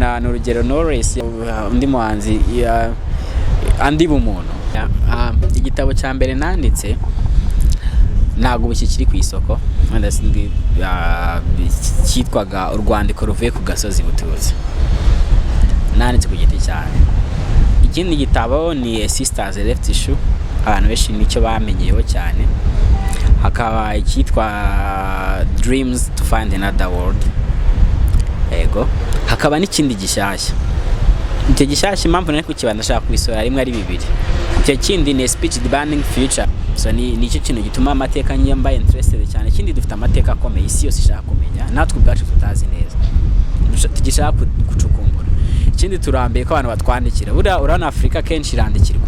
na n'urugero Knowless undi muhanzi andi Bumuntu. Igitabo cya mbere nanditse ntago kikiri ku isoko, cyitwaga urwandiko ruvuye ku gasozi butuze, nanditse ku giti cyane. Ikindi gitabo ni Sisters Left Issue, abantu benshi nicyo bamenyeyeho cyane. Hakaba icyitwa Dreams to Find Another World, yego. Hakaba n'ikindi gishyashya. Icyo gishyashya impamvu nari kukibanda ndashaka kubisora rimwe ari bibiri. Icyo kindi ni Speech Demanding Future, so ni cyo kintu gituma amateka nyamba interested cyane. Ikindi dufite amateka akomeye isi yose ishaka kumenya, natwe ubwacu tutazi neza, tugishaka gucukumbura. Ikindi turambiye ko abantu batwandikira, urana Afrika kenshi irandikirwa,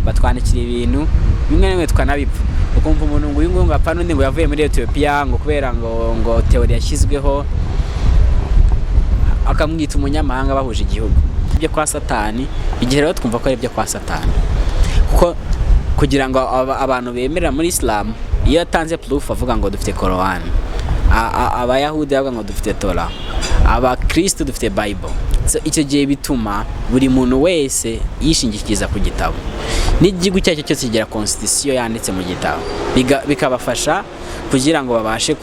batwandikira ibintu bimwe n'imwe tukanabipfa. Ukumva umuntu ngo uyu ngo apana undi ngo yavuye muri Ethiopia ngo kubera ngo teori yashyizweho, akamwita umunyamahanga bahuje igihugu. Ibyo kwa Satani, igihe rero twumva ko ari ibyo kwa Satani, kuko kugira ngo abantu bemerera muri Islam, iyo atanze proof avuga ngo dufite Quran, abayahudi bavuga ngo dufite Torah, abakristo dufite Bible. Icyo gihe bituma buri muntu wese yishingikiza ku gitabo, n'igihugu cyacyo cyose kigira constitution yanditse mu gitabo, bikabafasha kugira ngo babashe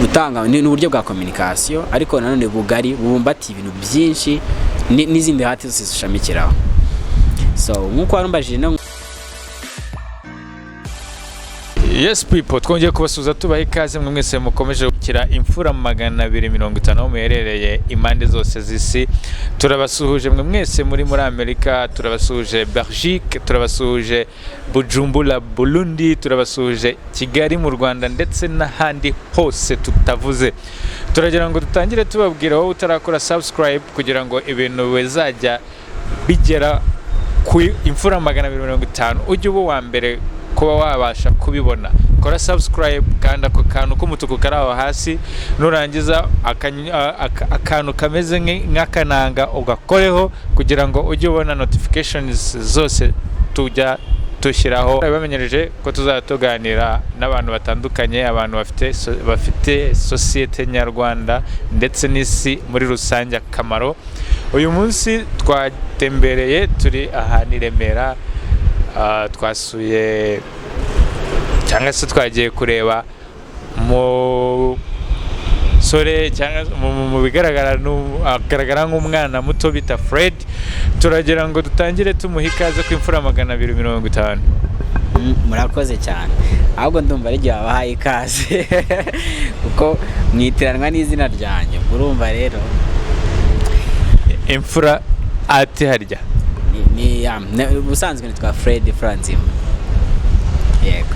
gutanga n'uburyo bwa communication, ariko nanone bugari bubumbati ibintu byinshi n'izindi hati zose zishamikiraho. So nkuko warumbajije no Yes people, twongeye kubasuza tubaha ikaze mwe mwese mukomeje gukira imfura 250 muherereye impande zose z'isi. Turabasuhuje mwe mwese muri Amerika, turabasuhuje Belgique, turabasuhuje Bujumbura Burundi, turabasuhuje Kigali mu Rwanda ndetse n'ahandi hose tutavuze. Turagira ngo dutangire tubabwira wowe utarakora subscribe kugira ngo ibintu bizajya bigera ku imfura 250 ujye ubu wa mbere kuba wabasha kubibona. Kora subscribe kandi ako kantu k'umutuku karaho hasi, nurangiza akantu kameze nk'akananga ugakoreho kugira ngo ujye ubona notifications zose tujya tushyiraho. Bamenyereje ko tuzatuganira n'abantu batandukanye, abantu bafite societe nyarwanda ndetse n'isi muri rusange akamaro. Uyu munsi twatembereye turi ahantu i Remera, twasuye cyangwa se twagiye kureba mu sore cyangwa mu bigaragara agaragara nk'umwana muto bita Fred. Turagira ngo dutangire tumuha ikaze ku imfura 250. Murakoze cyane, ahubwo ndumva ari gihe bahaye ikaze kuko mwitiranwa n'izina ryanyu. Urumva rero imfura ati harya ni ubusanzwe nitwa Fred Franzima, yego.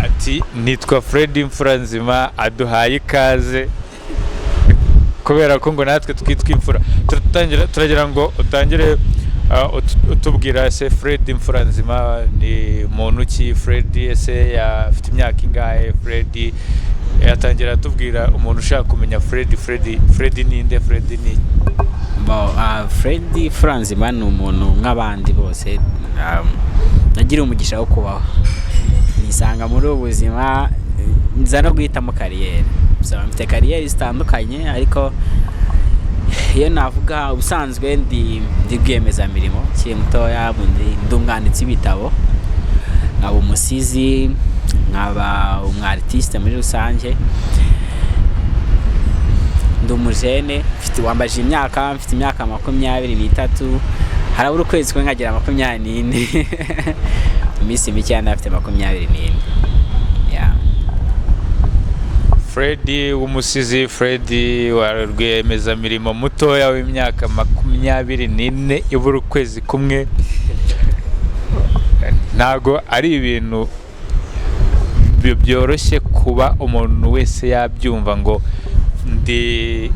Ati nitwa Fred imfura nzima, aduhaye ikaze kubera ko ngo natwe twitwa imfura. Turagira ngo utangire utubwira se Fred imfura nzima ni muntu ki? Fred ese afite imyaka ingahe? Fred yatangira atubwira umuntu ushaka kumenya Fred ninde? Fred ni Fred Franzima ni umuntu nk'abandi bose, nagira umugisha wo kubaho, nisanga muri ubuzima nza no guhitamo kariyeri. Mfite kariyeri zitandukanye, ariko iyo navuga ubusanzwe ndi rwiyemezamirimo kiri mutoya, ndi umwanditsi w'ibitabo, nkaba umusizi, nkaba umwartiste muri rusange, ndi umujene. Wambaje imyaka, mfite imyaka 23, harabura ukwezi kumwe nkagira 24 iminsi mike ndafite 24. Fred w'umusizi, Fred wa rwiyemezamirimo mutoya w'imyaka 24 ibura ukwezi kumwe. Ntago ari ibintu byoroshye kuba umuntu wese yabyumva ngo ndi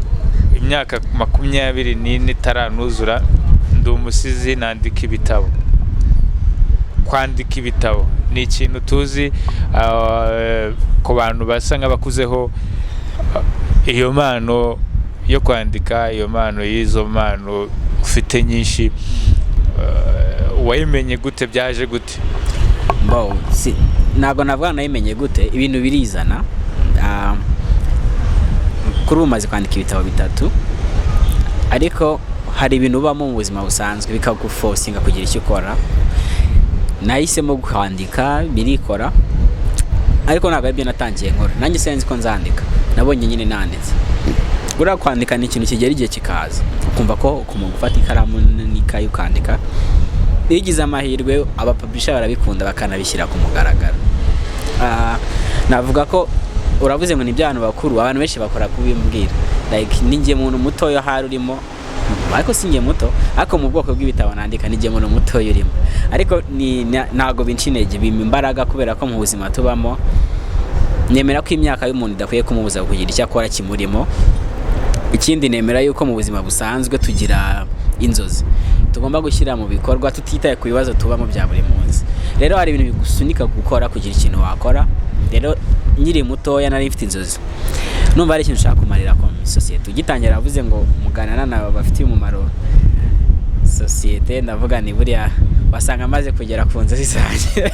imyaka 24 taranuzura ndi umusizi nandika ibitabo. Kwandika ibitabo ni ikintu tuzi ku bantu basa nk'abakuzeho iyo mpano yo kwandika, iyo mpano y'izo mpano ufite nyinshi. Wayimenye gute? Byaje gute? Ntabwo navuga nayimenye gute, ibintu birizana. kuri umaze kwandika ibitabo 3 ariko hari ibintu ubamo mu buzima busanzwe bikaguforcinga kugira icyo ukora. Nahisemo kwandika birikora, ariko ntabwo aribyo natangiye nkora. Nanjye senzi ko nzandika, nabonye nyine nanditse. Buriya kwandika ni ikintu kigera igihe kikaza, ukumva ko gufata ikaramu n'ikayi ukandika. Bigize amahirwe abapublisher barabikunda bakanabishyira ku mugaragaro. Navuga ko uravuze ngo ni by'abantu bakuru, abantu benshi bakora kubimbwira. Like ninjye muntu muto yo hari urimo, ariko sinjye muto, ariko mu bwoko bw'ibitabo nandika ninjye muntu muto yo urimo. Ariko ntago bincinege, bimpa imbaraga kubera ko mu buzima tubamo nemera ko imyaka y'umuntu idakwiye kumubuza kugira icyo akora kimurimo. Ikindi nemera yuko mu buzima busanzwe tugira inzozi tugomba gushyira mu bikorwa tutitaye ku bibazo tubamo bya buri munsi. Rero hari ibintu bigusunika gukora kugira ikintu wakora. Rero nyiri mutoya nari mfite inzozi, numva ari ikintu ushaka kumarira ko societe. Ugitangira avuze ngo muganana nabo bafite umumaro societe, ndavuga ni buriya wasanga amaze kugera ku nzozi zanjye.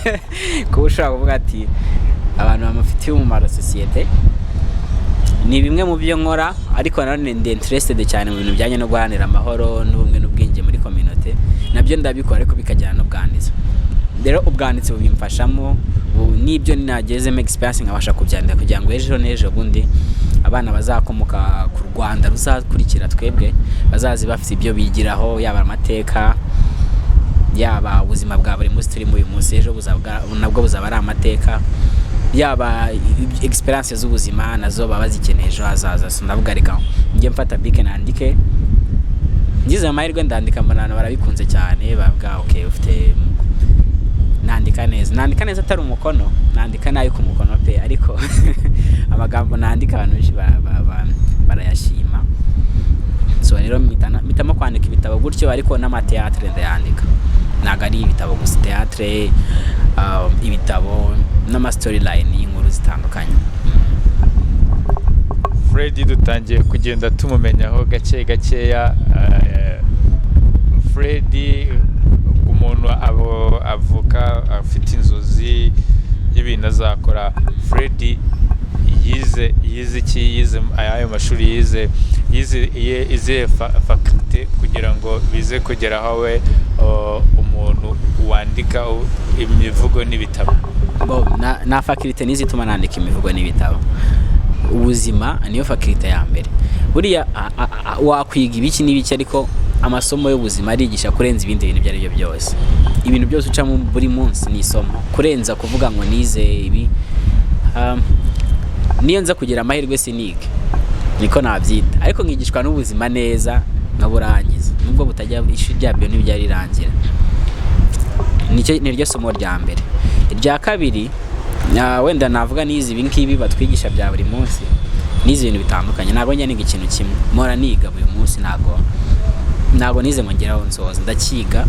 Kuba ushaka kuvuga ati abantu bamufitiye umumaro societe ni bimwe mu byo nkora, ariko nanone ndi interested cyane mu bintu bijyanye no guharanira amahoro n'ubumwe n'ubwenge muri community. Nabyo ndabikora ariko bikajyana n'ubwanditsi. Rero ubwanditsi bubimfashamo, n'ibyo ninagezemo experience nkabasha kubyandika kugira ngo ejo n'ejo bundi abana bazakomoka ku Rwanda ruzakurikira twebwe bazazi bafite ibyo bigiraho, yaba amateka, yaba ubuzima bwa buri munsi turi mu uyu munsi, ejo nabwo buzaba ari amateka, yaba experience z'ubuzima nazo baba zikeneye ejo hazaza. So ndavuga reka njye mfata bike nandike. Ngize amahirwe ndandika, mbona barabikunze cyane, bavuga okay ufite nandika neza atari umukono, nandika nayo ku mukono pe, ariko amagambo nandika abantu benshi barayashima. So rero mitamo kwandika ibitabo gutyo, ariko n'amateatre ndayandika. Ntago ari ibitabo gusa, teatre, ibitabo n'ama storyline y'inkuru zitandukanye. Freddy dutangiye kugenda tumumenyaho gakeya. Freddy umuntu avuka afite inzozi y'ibintu azakora. Freddy yize ayo mashuri yize faculty kugira ngo bize kugeraho we umuntu wandika imivugo n'ibitabo. Na faculty nizituma nandika imivugo n'ibitabo. Ubuzima niyo faculty ya mbere. Buriya wakwiga ibiki n'ibiki, ariko amasomo y'ubuzima arigisha kurenza ibindi bintu byari byo byose. Ibintu byose uca mu buri munsi ni isomo, kurenza kuvuga ngo nize ibi. Niyo nza kugira amahirwe sinige, niko nabyita, ariko nkigishwa n'ubuzima neza nkaburangiza, nubwo butajya ishuri ryabyo ntibyari rirangira. Niryo somo rya mbere. Irya kabiri wenda navuga nize ibi ngibi batwigisha bya buri munsi, nize ibintu bitandukanye. Ntabwo njya niga ikintu kimwe, mpora niga buri munsi. Ntabwo nize ngo ngeraho nsoza, ndakiga.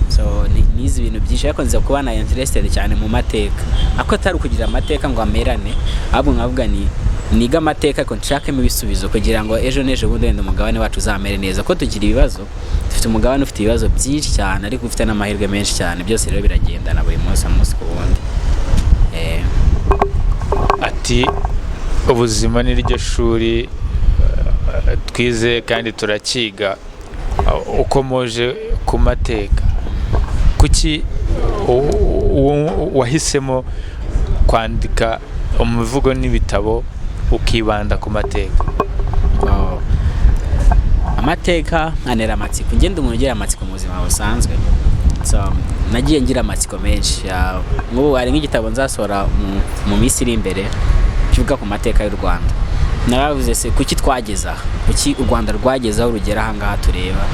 So nize ibintu byinshi, ariko nza kuba na interested cyane mu mateka. Ako atari kugira amateka ngo amerane, ahubwo nkavuga niga amateka ko nshakemo ibisubizo kugira ngo ejo n'ejo bundi wenda umugabane wacu uzamere neza. Ko tugira ibibazo, dufite umugabane ufite ibibazo byinshi cyane, ariko ufite n'amahirwe menshi cyane. Byose rero biragendana buri munsi ku wundi. Ati ubuzima ni ryo shuri twize kandi turakiga. Ukomoje ku mateka, kuki wahisemo kwandika umuvugo n'ibitabo ukibanda ku mateka? Amateka anera amatsiko. Ngende umuntu ugira amatsiko mu buzima busanzwe. So nagiye ngira amatsiko menshi. Nk'ubu hari nk'igitabo nzasohora mu minsi iri imbere kivuga ku mateka y'u Rwanda. Naravuze se kuki twageza, kuki u Rwanda rwagezaho rugera aha ngaha tureba.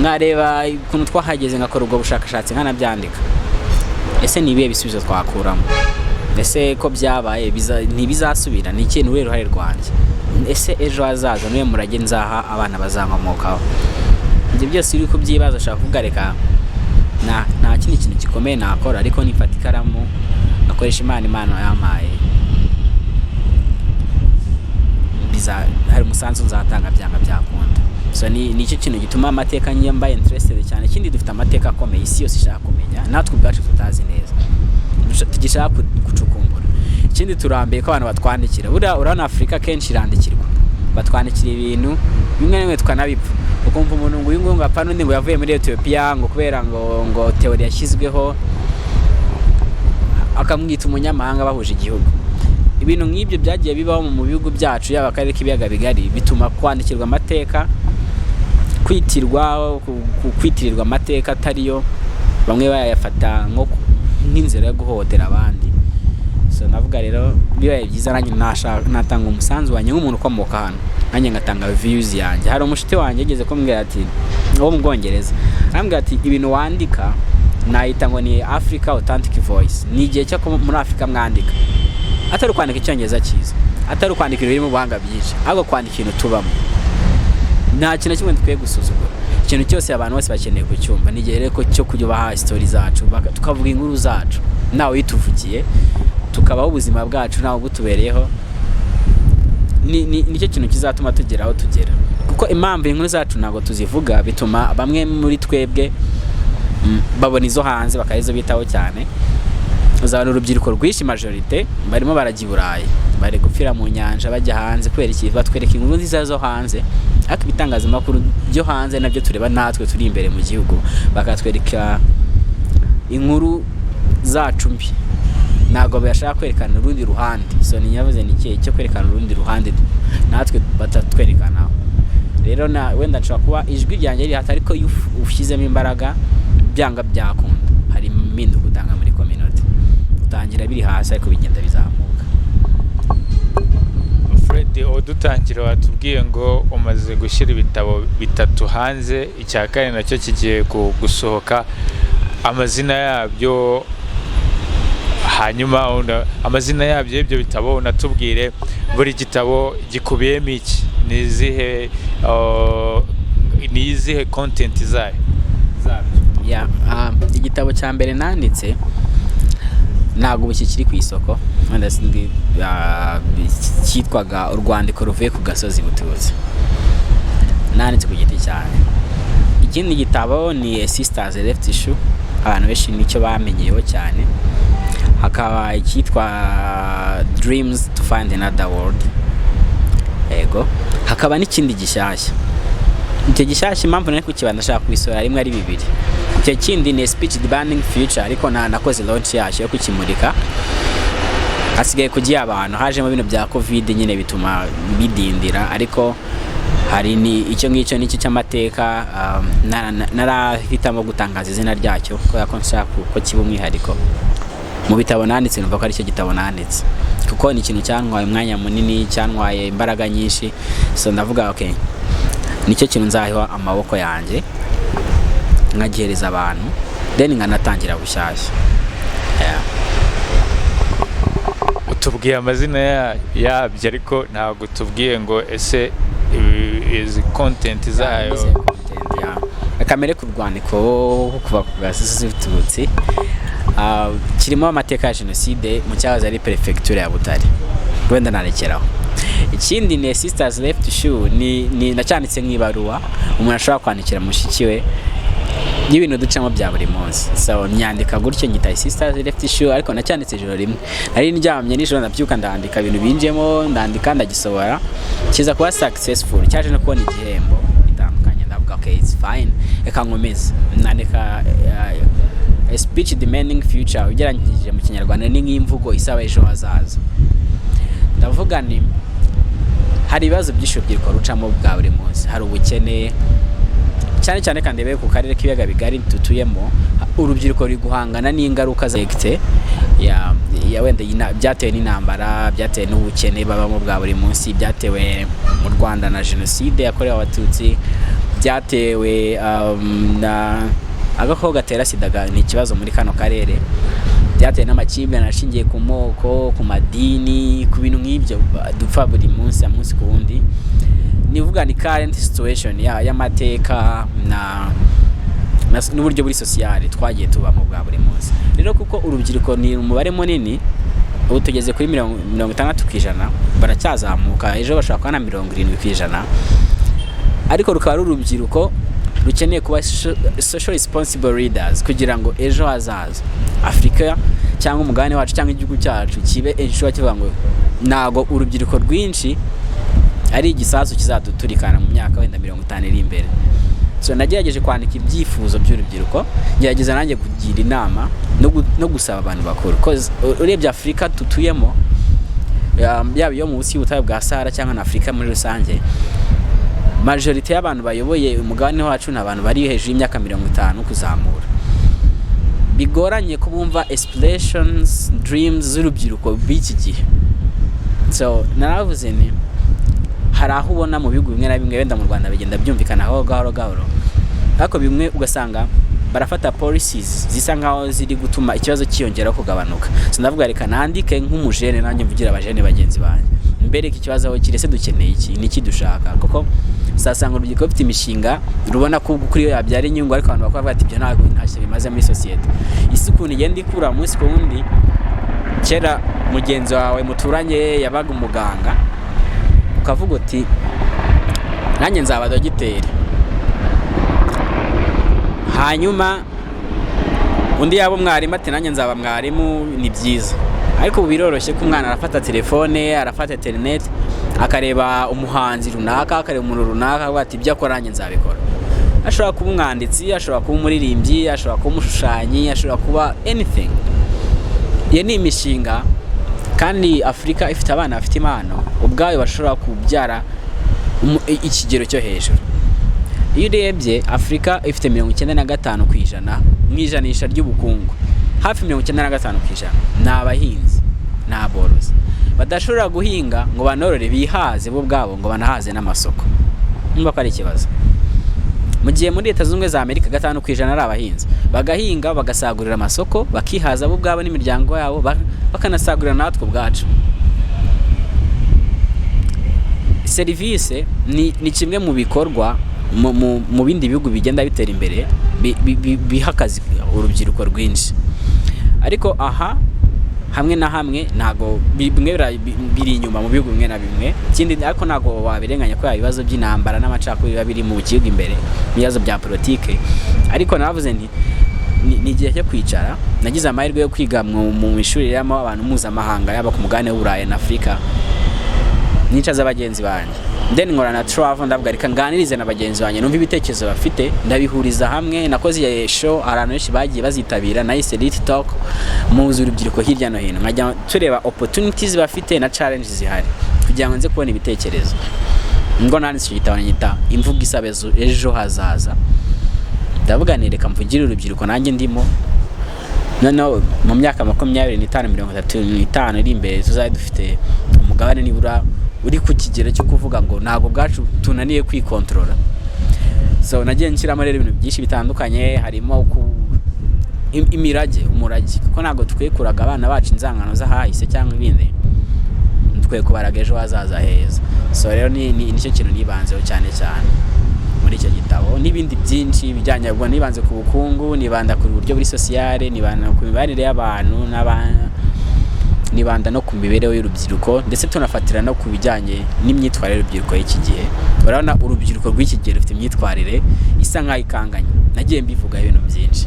Nkareba ukuntu twahageze, ngakora ubwo bushakashatsi nkanabyandika. Ese ni ibihe bisubizo twakuramo? Ese ko byabaye ntibizasubira? Ni ikintu rero uruhare rwanjye. Ese ejo hazaza niwe murage nzaha abana bazankomokaho? Ibyo byose uri kubyibaza, ushaka kuvuga reka nta kindi kintu gikomeye nakora, ariko nifata ikaramu akoresha impano yampaye, hari umusanzu nzatanga byanga byakunda. So ni icyo kintu gituma amateka nyambaye interested cyane. Ikindi dufite amateka akomeye isi yose ishaka kumenya, natwe ubwacu tutazi neza, tugishaka gucukumbura. ikindi turambiye ko abantu batwandikira urabona Afrika kenshi irandikirwa batwandikira ibintu bimwe n'imwe tukanabipfa ukumva umuntu ngo uyu nguyu apfa n'undi ngo yavuye muri Ethiopia ngo kubera ngo teori yashyizweho akamwita umunyamahanga bahuje igihugu. Ibintu nk'ibyo byagiye bibaho mu bihugu byacu yaba akarere k'ibiyaga bigari bituma kwandikirwa amateka kwitirirwa amateka atariyo bamwe bayafata nk'inzira yo guhohotera abandi. So navuga rero bibaye byiza nanjye natanga umusanzu wanjye nk'umuntu ukomoka hano nanjye ngatanga views yanjye. Hari umushiti wanjye yageze kumbwira ati wo mu Bwongereza arambwira ati ibintu wandika nayita ngo ni Africa authentic voice, ni igihe cyo muri Afrika mwandika atari kwandika icyongereza cyiza, atari kwandika ibintu mu buhanga byinshi, ahubwo kwandika ibintu tubamo. Nta kintu kimwe dukwiye gusuzugura, ikintu cyose abantu bose bakeneye kucyumva. Ni igihe rero cyo kubaha story zacu tukavuga inkuru zacu nawe yituvugiye tukabaho ubuzima bwacu nawe butubereyeho. Nicyo kintu kizatuma tugeraho tugera, kuko impamvu inkuru zacu ntabwo tuzivuga bituma bamwe muri twebwe babona izo hanze bakayizo bitaho cyane. Uzabona urubyiruko rwinshi majorite barimo barajya i Burayi, bari gupfira mu nyanja bajya hanze kubera iki batwereka inkuru nziza zo hanze, ariko ibitangazamakuru byo hanze nabyo tureba natwe turi imbere mu gihugu bakatwereka inkuru zacu mbi, ntabwo bashaka kwerekana urundi ruhande. So ni nyavuze ni ikihe cyo kwerekana urundi ruhande natwe batatwerekanaho. Rero wenda nshobora kuba ijwi ryanjye riri hata, ariko iyo ushyizemo imbaraga byanga byakunda hari impinduka utanga muri community. Utangira biri hasi ariko bigenda bizamuka. Fred, dutangira watubwiye ngo umaze gushyira ibitabo 3 hanze, icya kane nacyo kigiye gusohoka. Amazina yabyo hanyuma amazina yabyo ibyo bitabo unatubwire buri gitabo gikubiyemo iki, ni izihe content zayo. Igitabo cya mbere nanditse ntabwo kiri ku isoko, wenda cyitwaga urwandiko ruvuye ku gasozi butuze, nanditse ku giti cyane. Ikindi gitabo ni Sisters Left Issue, abantu benshi nicyo bamenyeyeho cyane. Hakaba icyitwa Dreams to Find Another World, ego. Hakaba n'ikindi gishyashya. Icyo gishyashya impamvu nari kukibanda nashaka kubisora rimwe ari bibiri. Icyo kindi ni Speech Demanding Future, ariko nakoze launch yacyo yo kukimurika. Hasigaye kugiye abantu hajemo ibintu bya COVID nyine bituma bidindira, ariko hari ni icyo ngicyo n'iki cy'amateka narahitamo gutangaza izina ryacyo ko yakonshaka ko kiba umwihariko mu bitabo nanditse. Numva ko ari cyo gitabo nanditse kuko ni ikintu cyantwaye umwanya munini, cyantwaye imbaraga nyinshi. So ndavuga okay, nicyo kintu nzahiwa amaboko yanjye nkagihereza abantu, then nkanatangira bushyashya. Utubwiye amazina yabyo ariko ntabwo tubwiye ngo ese izi content zayo. Kamere ku rwandiko kuva ku gasozi Bututsi kirimo amateka ya Jenoside mu cyahoze ari prefecture ya Butare, wenda narekeraho. Ikindi ni Sisters Left Issue, ni nacyanditse nk'ibaruwa umuntu ashobora kwandikira mushiki we y'ibintu ducamo bya buri munsi. So nyandika gutyo nyita Sisters Left Issue, ariko nacyanditse ijoro rimwe. Nari ndyamye nijoro ndabyuka ndandika ibintu binjemo, ndandika ndagisohora, kiza kuba successful, cyaje no kubona igihembo bitandukanye. Ndavuga okay, it's fine, reka nkomeze nandika a speech demanding future. Ugereranyije mu Kinyarwanda ni nk'imvugo isaba ejo hazaza. Ndavuga ni hari ibibazo byinshi urubyiruko rucamo bwa buri munsi. Hari ubukene cyane cyane kandi bebe ku karere k'ibiyaga bigari tutuyemo, urubyiruko ruri guhangana n'ingaruka za sekte ya wenda byatewe n'intambara, byatewe n'ubukene babamo bwa buri munsi, byatewe mu Rwanda na Jenoside yakorewe Abatutsi, byatewe na agakoko gatera sida. Ni ikibazo muri kano karere, byatewe n'amakimbirane ashingiye ku moko, ku madini, ku bintu nk'ibyo dupfa buri munsi ku wundi. Nivuga ni current situation y'amateka n'uburyo buri sociale twagiye tubamo bwa buri munsi. Rero kuko urubyiruko ni umubare munini, ubu tugeze kuri 60%, baracyazamuka, ejo bashaka kuba na 70%, ariko rukaba ari urubyiruko rukeneye kuba social responsible leaders kugira ngo ejo hazaza Afrika cyangwa umugabane wacu cyangwa igihugu cyacu kibe ejo kivuga ngo nago urubyiruko rwinshi ari igisasu kizaduturikana mu myaka wenda 50 iri imbere. So nagerageje kwandika ibyifuzo by'urubyiruko, gerageza nanjye kugira inama no gusaba abantu bakuru, cause urebye Afrika tutuyemo yaba yo mu busi y'ubutayu bwa Sahara cyangwa na Afrika muri rusange, majority y'abantu bayoboye umugabane wacu n'abantu bari hejuru y'imyaka 50 kuzamura. Bigoranye kubumva aspirations, dreams z'urubyiruko b'iki gihe. So naravuze ni hari aho ubona mu bihugu bimwe na bimwe wenda mu Rwanda bigenda byumvikana aho gahoro, ariko bimwe ugasanga barafata policies zisa nkaho ziri gutuma ikibazo kiyongera kugabanuka. So ndavuga reka nandike nk'umujene nanjye mvugira abajene bagenzi banjye, mbere iki kibazo aho kirese dukeneye iki niki dushaka, kuko sasanga urubyiruko rufite imishinga rubona ko kuri yo yabyara inyungu, ariko abantu bakora bati ibyo ntabwo ntacyo bimaze muri society. Isuku igenda ikura munsi ku wundi. Kera mugenzi wawe muturanye yabaga umuganga, ukavuga uti nanjye nzaba dogiteri, hanyuma undi yaba umwarimu ati nanjye nzaba mwarimu. Ni byiza, ariko ubu biroroshye ko umwana arafata telefone, arafata internet, akareba umuhanzi runaka, akareba umuntu runaka, ati ibyo akora nanjye nzabikora. Ashobora kuba umwanditsi, ashobora kuba umuririmbyi, ashobora kuba umushushanyi, ashobora kuba anything. Iyo ni imishinga, kandi Afrika ifite abana bafite impano ubwayo bashobora kubyara ikigero cyo hejuru. Iyo urebye Afrika ifite 95% mu ijanisha ry'ubukungu, hafi 95% ni abahinzi n'aborozi badashobora guhinga ngo banorore bihaze bo bwabo ngo banahaze n'amasoko. Nimba ko ari ikibazo. Mu gihe muri Leta Zunze za Amerika 5% ari abahinzi, bagahinga bagasagurira amasoko, bakihaza bo bwabo n'imiryango yabo, bakanasagurira natwe ubwacu. Service ni kimwe mu bikorwa mu bindi bihugu bigenda bitera imbere bihakazi urubyiruko rwinshi, ariko aha hamwe na hamwe nago bimwe biri inyuma mu bihugu bimwe na bimwe. Ikindi ariko nago wabirenganya ko ibibazo by'intambara n'amacakubiri biri mu kigo imbere, ibibazo bya politike. Ariko navuze nti ni igihe cyo kwicara. Nagize amahirwe yo kwiga mu ishuri y'amo abantu mpuzamahanga yaba ku mugabane w'Uburayi na Afrika, nicaza abagenzi banjye, then nkora na travel, ndavuga reka nganirize n'abagenzi banjye, numva ibitekerezo bafite, ndabihuriza hamwe. Nakoze show abantu benshi bagiye bazitabira, nice elite talk muzi urubyiruko hirya no hino, nkajya tureba opportunities bafite na challenges zihari kugira ngo nze kubona ibitekerezo. Ngo nanditse igitabo nyita imvugo isabezo ejo hazaza. Ndavuga ni reka mvugire urubyiruko nanjye ndimo, no mu myaka 25-35 iri imbere tuzaye dufite umugabane nibura uri ku kigero cyo kuvuga ngo ntago bwacu tunaniye kwikontrola. So nagiye nshyiramo rero ibintu byinshi bitandukanye, harimo umurage, kuko ntago tukwiye kuraga abana bacu inzangano z'ahahise cyangwa ibindi, tukwiye kubaraga ejo hazaza heza. So rero nicyo kintu nibanzeho cyane muri icyo gitabo, n'ibindi byinshi bijyanye ubwo nibanze ku bukungu, nibanda ku buryo buri sociale, nibanda ku mibanire y'abantu nibanda no ku mibereho y'urubyiruko, ndetse tunafatira no ku bijyanye n'imyitwarire y'urubyiruko y'iki gihe. Urabona urubyiruko rw'iki gihe rufite imyitwarire isa nkaho ikanganye. Nagiye mbivuga ibintu byinshi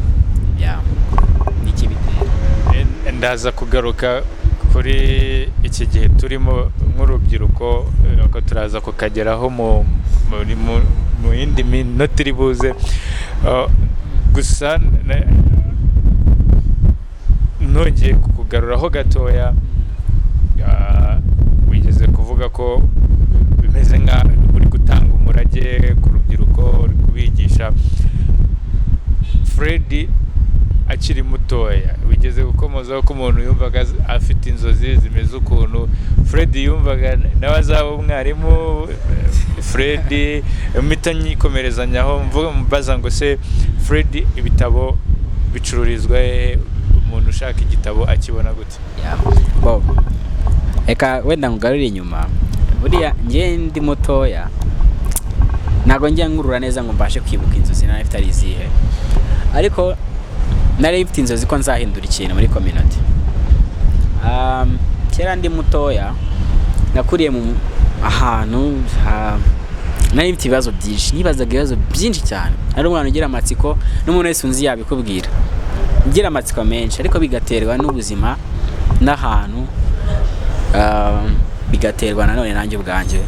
niki bitera. Ndaza kugaruka kuri iki gihe turimo nk'urubyiruko, ko turaza kukageraho mu yindi minota iri buze. Gusa nongeye kugaruraho gatoya, wigeze kuvuga ko bimeze nka uri gutanga umurage ku rubyiruko, uri kubigisha. Freddy akiri mutoya, wigeze gukomozaho ko umuntu yumvaga afite inzozi zimeze ukuntu Freddy yumvaga nawe azaba umwarimu. Freddy mpita nyikomerezanyaho mbaza ngo se Freddy ibitabo bicururizwa umuntu ushaka igitabo akibona gute? Eka wenda ngugarure inyuma, buriya ngiye ndi mutoya ntago njya nkurura neza ngo mbashe kwibuka inzozi nari mfite ari izihe, ariko nari mfite inzozi ko nzahindura ikintu muri community. Kera ndi mutoya nakuriye mu ahantu nari mfite ibibazo byinshi, nibazaga ibibazo byinshi cyane. Ari umwana ugira amatsiko, n'umuntu wese unzi yabikubwira. ngira amatsiko menshi ariko bigaterwa n'ubuzima n'ahantu bigaterwa nanone nanjye ubwanjye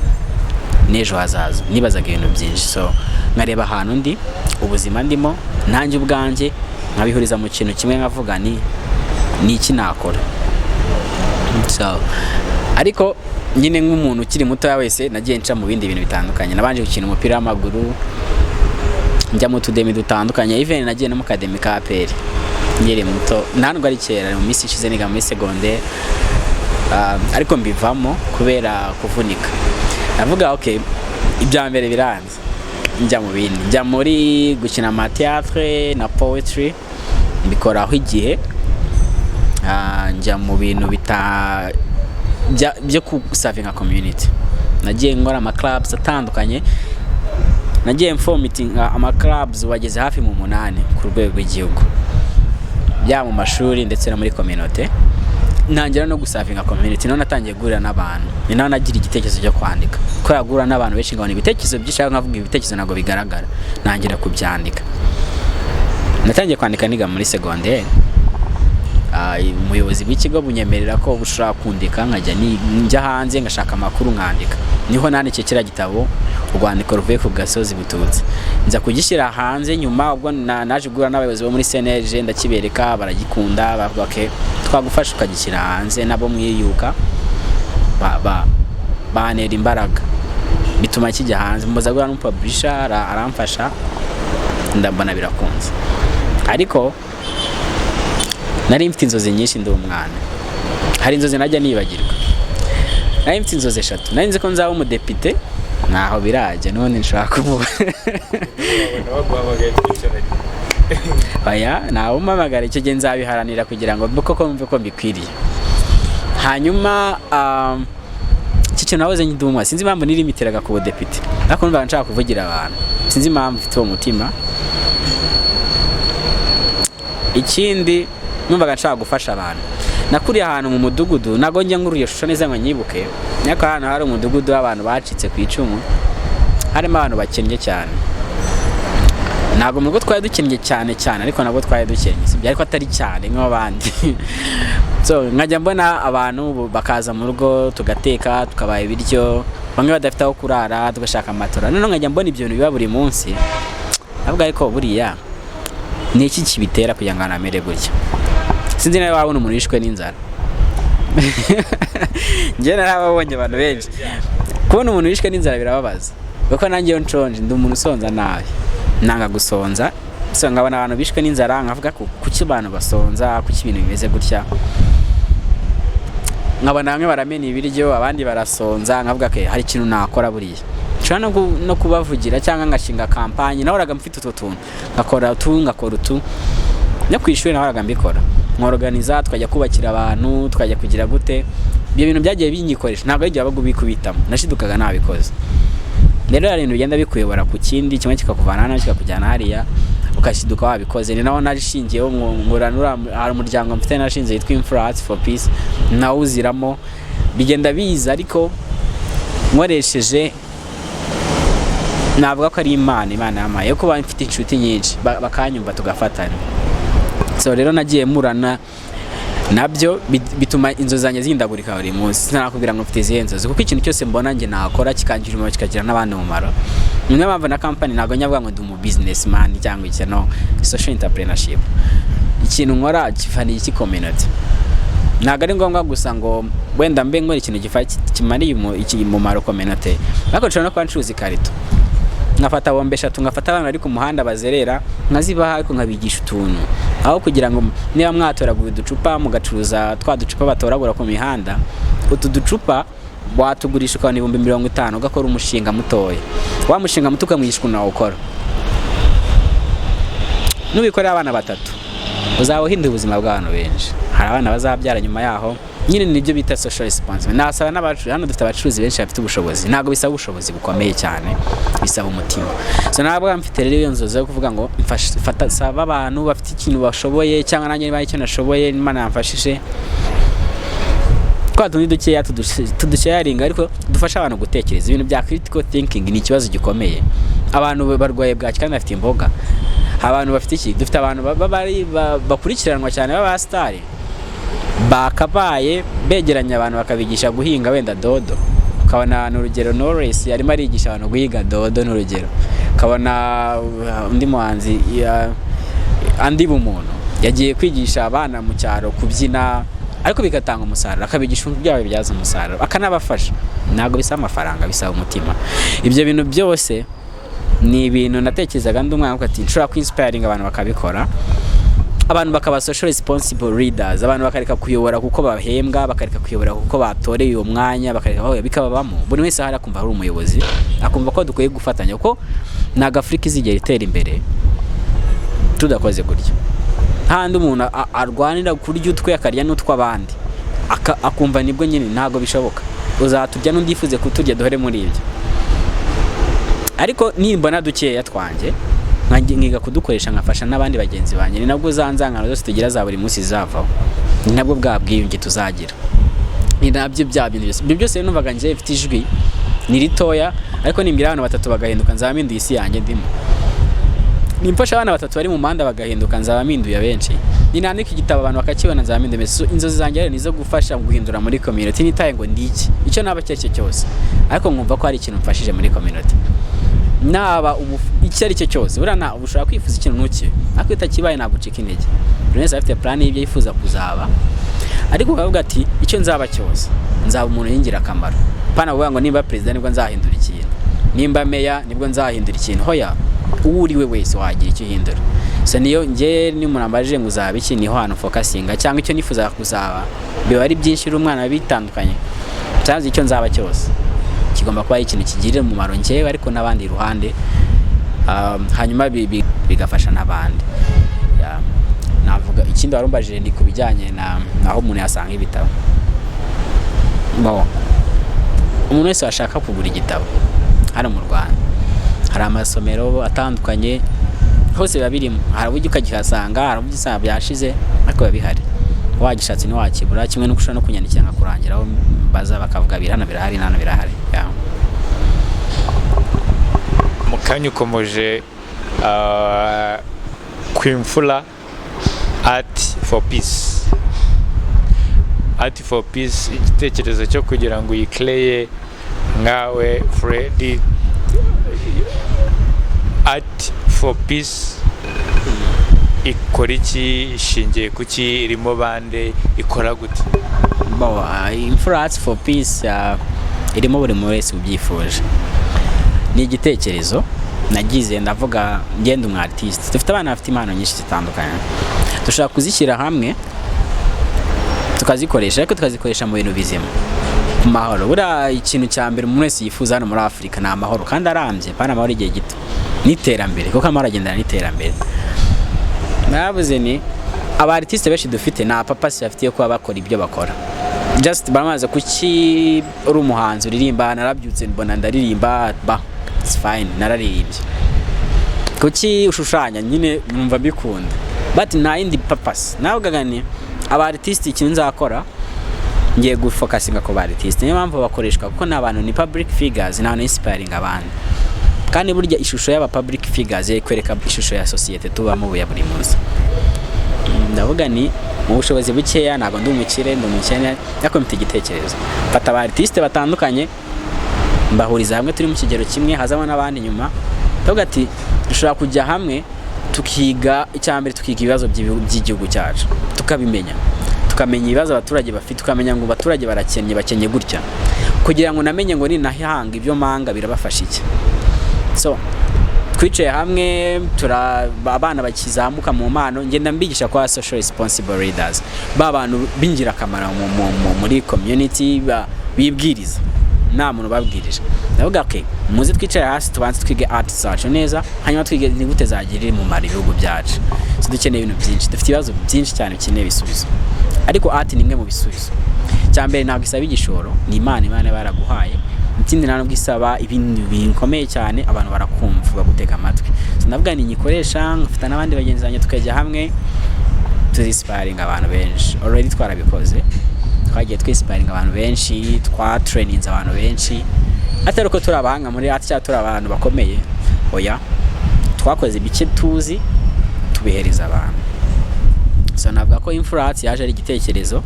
n'ejo hazaza nibazaga ibintu byinshi so nkareba ahantu ndi ubuzima ndimo nanjye ubwanjye nkabihuriza mu kintu kimwe nkavuga ni iki nakora so ariko nyine nk'umuntu ukiri muto wese nagiye nca mu bindi bintu bitandukanye nabanje gukina umupira w'amaguru njya mu tudemi dutandukanye even nagiye no mu kademi ka APR ngere muto ntabwo ari kera mu minsi ishize niga muri secondaire ariko mbivamo kubera kuvunika navuga okay ibya mbere biranze njya mu bindi njya muri gukina amateatre na poetry mbikoraho igihe njya mu bintu byo kusavinga community nagiye nkora ama clubs atandukanye nagiye formating ama clubs wageze hafi mu 8 ku rwego rw'igihugu bya mu mashuri ndetse no muri community ntangira no gusavinga community none natangiye guhura n'abantu ni naho nagira igitekerezo cyo kwandika ko yagura n'abantu benshi ngabona ibitekerezo byishaka nkavuga ibitekerezo nago bigaragara nangira kubyandika natangiye kwandika niga muri secondaire umuyobozi w'ikigo bunyemerera ko ushaka kundika nkajya njya hanze ngashaka amakuru nkandika niho nandike kira gitabo urwandiko ruvuye ku gasozi bututse nza kugishyira hanze nyuma ubwo naje gura n'abayobozi bo muri CNLG ndakibereka baragikunda bavuga ke twagufasha ukagishyira hanze nabo mwiyuka banera imbaraga bituma kijya hanze mboza gura n'umupublisher aramfasha ndabona birakunze ariko nari mfite inzozi nyinshi ndi umwana hari inzozi najya nibagirwa nari mfite inzozi 3 nari nzi ko nzaba umudepite naho biraje none nshaka kumuba aya naho umamagara icyo gihe nzabiharanira kugira ngo koko mve ko mbikwiriye hanyuma cyo nahoze ndumwa sinzi impamvu nirimitiraga ku budepite ariko numva nshaka kuvugira abantu sinzi impamvu mfite uwo mutima ikindi numvaga nshaka gufasha abantu nakuriye ahantu mu mudugudu nago njya nkuru shusho neza ngo nyibuke nyako hano hari umudugudu w'abantu bacitse ku icumu harimo abantu bakennye cyane nago mu rugo twari dukennye cyane ariko nabwo twari dukennye sibyo ariko atari cyane nk'abandi so nkajya mbona abantu bakaza mu rugo tugateka tukabaye ibiryo bamwe badafite aho kurara tugashaka amatora none nkajya mbona ibyo bintu biba buri munsi avuga ariko buriya ni iki kibitera kugira ngo anamere gutya sinzi nawe wabona umuntu wishwe n'inzara njye narababonye abantu benshi kubona umuntu wishwe n'inzara birababaza kuko nanjye nshonje ndi umuntu usonza nabi nanga gusonza so ngabona abantu bishwe n'inzara nkavuga kuki abantu basonza kuki ibintu bimeze gutya nkabona bamwe baramena ibiryo abandi barasonza nkavuga ke hari ikintu nakora buriya nshobora no kubavugira cyangwa ngashinga kampanye nahoraga mfite utu tuntu ngakora utu no kwishuri nahoraga mbikora nk'organiza tukajya kubakira abantu tukajya kugira gute ibyo bintu byagiye binyikoresha ntabwo ari byabaga ubikubitamo nashidukaga nabikoze rero hari ibintu bigenda bikuyobora ku kindi kimwe kikakuvana hano kikakujyana hariya ukashiduka wabikoze ni naho narishingiyeho nguranura hari umuryango mfite nashinze yitwa Influence for Peace nawuziramo bigenda biza ariko nkoresheje navuga ko ari Imana yamaye yo kuba mfite inshuti nyinshi bakanyumva tugafatana so rero nagiye murana nabyo bituma inzozi zanjye zindagurika buri munsi sinakubwira ngo mfite izihe nzozi kuko ikintu cyose mbona nge nakora kikangira umumaro kikagira n'abandi umumaro niyo mpamvu na company ntabwo nyavuga ngo ndi umu businessman cyangwa iki no social entrepreneurship ikintu nkora gifaniye iki community ntabwo ari ngombwa gusa ngo wenda mbe nkora ikintu kimariye umumaro community ariko nshobora no kuba ncuruza ikarito ngafata bombe 3 ngafata abantu ari ku muhanda bazerera nkazibaha ariko nkabigisha utuntu aho kugira ngo niba mwatoraguye uducupa mugacuruza twa ducupa batoragura ku mihanda utu ducupa watugurisha kwa 50 ugakora umushinga mutoya wa mushinga muto ukamwishwa nawo ukora nubikorera abana 3 uzaho hinde ubuzima bw'abantu benshi hari abana bazabyara nyuma yaho nyine nibyo bita social responsibility nasaba n'abacuruzi hano dufite abacuruzi benshi bafite ubushobozi ntago bisaba ubushobozi bukomeye cyane bisaba umutima so nabwo mfite rero iyo nzozi yo kuvuga ngo mfata saba abantu bafite ikintu bashoboye cyangwa nanjye niba icyo nashoboye Imana yamfashije kwa tundi dukeya tudusharinga ariko dufasha abantu gutekereza ibintu bya critical thinking ni ikibazo gikomeye abantu barwaye bwaki kandi bafite imboga abantu bafite iki dufite abantu bakurikiranwa cyane baba star bakabaye begeranya abantu bakabigisha guhinga wenda dodo ukabona n'urugero Knowless yarimo arigisha abantu guhiga dodo n'urugero ukabona undi muhanzi andi Bumuntu yagiye kwigisha abana mu cyaro kubyina ariko bigatanga umusaruro akabigisha byabo byaza umusaruro akanabafasha ntago bisa amafaranga bisaba umutima ibyo bintu byose ni ibintu natekerezaga ndi umwana ati nshobora kwinspiring abantu bakabikora abantu bakaba social responsible leaders abantu bakareka kuyobora kuko bahembwa bakareka kuyobora kuko batoreye uwo mwanya bakareka bikababamo buri wese hari akumva ari umuyobozi akumva ko dukwiye gufatanya kuko naga Afrika izigera itera imbere tudakoze gutyo handi umuntu arwanira kurya utwe akarya n'utw'abandi akumva nibwo nyine ntago bishoboka uzaturya n'undifuze kuturya duhore muri ibyo ariko nimbona dukeya twanjye nkiga kudukoresha nkafasha n'abandi bagenzi banjye ni nabwo zanzangano zose tugira za buri munsi zavaho ni nabwo bwabwiyunge tuzagira ni nabyo bya bintu byose ibyo byose numvaga ngiye mfite ijwi ni ritoya ariko nimbwira abantu batatu bagahinduka nzabaminduye isi yanjye ndimo nimfasha abana batatu bari mu muhanda bagahinduka nzabaminduye benshi ni nandika igitabo abantu bakakibona nzabaminduye inzozi zanjye ni zo gufasha guhindura muri community nitaye ngo ndiki icyo naba cyose cyose ariko nkumva ko hari ikintu mfashije muri community naba icyo ari cyo cyose burana ubushaka kwifuza ikintu nuki akwita kibaye nagucika intege buri wese afite plan y'ibyo yifuza kuzaba ariko ukavuga ati icyo nzaba cyose nzaba umuntu yingira akamaro pana vuga ngo nimba president nibwo nzahindura ikintu nimba meya nibwo nzahindura ikintu hoya uriwe wese wagira icyo hindura so niyo nge ni murambaje ngo uzaba iki niho hano focusinga cyangwa icyo nifuza kuzaba biba ari byinshi uri umwana bitandukanye cyangwa icyo nzaba cyose kigomba kuba ikintu kigirira umumaro ngewe ariko nabandi iruhande hanyuma bigafasha nabandi navuga ikindi warumbaje ndi kubijyanye naho umuntu yasanga ibitabo umuntu wese washaka kugura igitabo hano mu Rwanda hari amasomero atandukanye hose biba birimo hari uburyo ukagihasanga hari uburyo usanga byashize ariko biba bihari wagishatse ntiwakibura kimwe no gushaka no kunyandikira nkakurangiraho baza bakavuga birahano birahari nano birahari mu kanya ukomeje kwimfura art for peace igitekerezo cyo kugira ngo uyikleye nkawe Freddy art for peace ikora iki ishingiye kuki irimo bande ikora gute imfura art for peace irimo buri wese ubyifuje ni igitekerezo nagize ndavuga ngenda umu artist dufite abana bafite impano nyinshi zitandukanye dushaka kuzishyira hamwe tukazikoresha ariko tukazikoresha mu bintu bizima ku mahoro bura ikintu cya mbere umuntu wese yifuza hano muri Afrika ni amahoro kandi arambye pana amahoro igihe gito n'iterambere kuko amahoro agendana n'iterambere navuze ni aba artiste benshi dufite na papasi bafite kuba bakora ibyo bakora just baramaze kuki uri umuhanzi uririmba narabyutse mbona ndaririmba it's fine nararirimbye kuki ushushanya nyine numva bikunda but na indi purpose navugaga ni aba artiste ikintu nzakora ngiye gufocusinga ku ba artiste niyo mpamvu bakoreshwa kuko n'abantu ni public figures n'abantu inspiring abandi kandi burya ishusho y'aba public figures ikwereka ishusho ya society tubamo buya buri munsi ndavuga ni mu bushobozi bukeya ntabwo ndi umukire ndi umukene ariko mfite igitekerezo fata aba artiste batandukanye mbahuriza hamwe turi mu kigero kimwe hazamo n'abandi nyuma ndavuga ati dushobora kujya hamwe tukiga icyambere tukiga ibibazo by'igihugu cyacu tukabimenya tukamenya ibibazo abaturage bafite tukamenya ngo abaturage bakenye gutya kugira ngo namenye ngo ninahanga ibyo manga birabafasha iki so twicaye hamwe abana bakizamuka mu mpano ngenda mbigisha kwa social responsible leaders bantu bingira akamaro muri community bibwiriza nta muntu babwirije ndavuga okay muzi twicaye hasi tubanze twige art zacu neza hanyuma twige ni gute zagirira mu mari ibihugu byacu dukeneye ibintu byinshi dufite ibibazo byinshi cyane bikeneye ibisubizo ariko art ni imwe mu bisubizo cyambere ntabwo isaba igishoro ni Imana baraguhaye ikindi ntabwo isaba ibintu bikomeye cyane abantu barakumva bagutega amatwi ndavuga ni nyikoresha ngafite n'abandi bagenzi banjye tukajya hamwe tuzinspiring abantu benshi already twarabikoze twagiye twinspiring abantu benshi twatraininze abantu benshi atari uko turi abahanga muri art cyangwa turi abantu bakomeye oya twakoze ibice tuzi tubihereza abantu. So navuga ko Influence yaje ari igitekerezo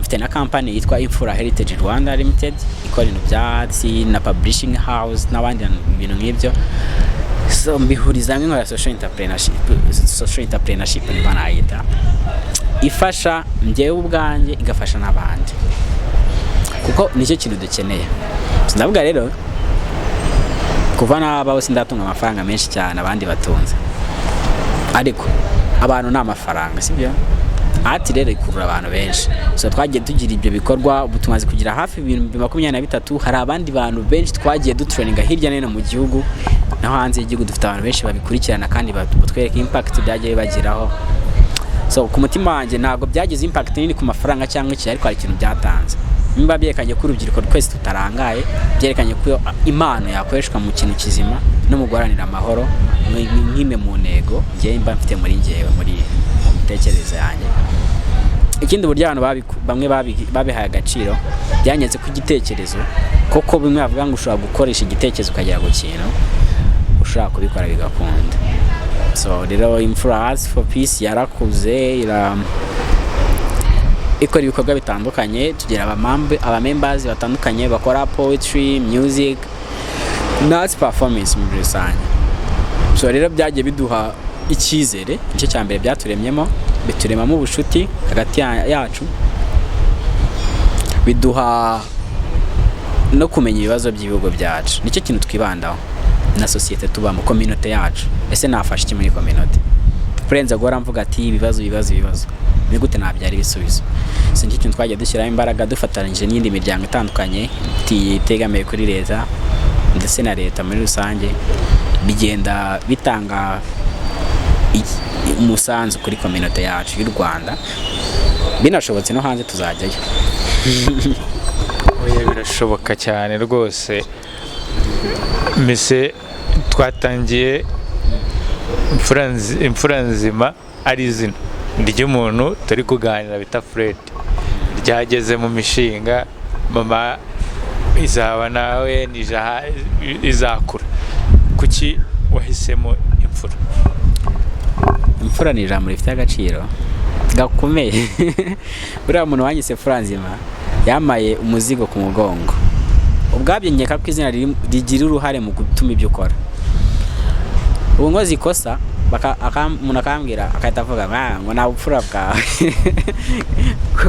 mfite na company yitwa Infura Heritage Rwanda Limited ikora ibintu byatsi na publishing house n'abandi ibintu nk'ibyo. So mbihuriza hamwe nkora social entrepreneurship niba nayita, ifasha njyewe ubwanjye igafasha n'abandi, kuko nicyo kintu dukeneye. Ndavuga rero kuva nabaho sindatunga amafaranga menshi cyane abandi batunze, ariko abantu ni amafaranga, sibyo? Ati rero ikurura abantu benshi. So twagiye tugira ibyo bikorwa, tumaze kugira hafi 2023. Hari abandi bantu benshi twagiye dutraininga hirya no hino mu gihugu no hanze y'igihugu. Dufite abantu benshi babikurikirana kandi batwereka impact byagiye bagiraho. So ku mutima wanjye ntabwo byagize impact nini ku mafaranga cyangwa iki, ariko hari ikintu byatanze. Nimba byerekanye ko urubyiruko twese tutarangaye, byerekanye ko impano yakoreshwa mu kintu kizima no mu guharanira amahoro, nk'imwe mu ntego njye mba mfite muri njyewe, muri mitekerereze yanjye. Ikindi buryo abantu bamwe babihaye agaciro, byanyetse ku gitekerezo, koko bimwe bavuga ngo ushobora gukoresha igitekerezo ukagera ku kintu, ushobora kubikora bigakunda. So rero Influence for Peace yarakuze, ikora ibikorwa bitandukanye. Tugira abamembers batandukanye bakora poetry, music, dance performance muri rusange. So rero byagiye biduha icyizere, nicyo cya mbere byaturemyemo, bituremamo ubushuti hagati yacu, biduha no kumenya ibibazo by'ibihugu byacu. Nicyo kintu twibandaho na societe tubamo, community yacu. Ese nafasha iki muri community? Kurenza guhora mvuga ati ibibazo ni gute nabyara ibisubizo. So nicyo kintu twagiye dushyiraho imbaraga, dufatanyije n'indi miryango itandukanye itegamiye kuri leta ndetse na leta muri rusange, bigenda bitanga umusanzu kuri community yacu y'u Rwanda. Binashobotse no hanze tuzajyayo. Oya, birashoboka cyane rwose. Mise twatangiye Imfura Nzima ari izina ry'umuntu turi kuganira bita Fred, ryageze mu mishinga. Mama izaba nawe izakura. Kuki wahisemo Imfura? Imfura ni ijambo rifite agaciro gakomeye. Buriya muntu wanyise Imfura Nzima yamaye umuzigo ku mugongo. Ubwabyo nkeka ko izina rigira uruhare mu gutuma ibyo ukora. Ubu ngozi ikosa umuntu akambwira akahita avuga ngo nta bupfura bwawe,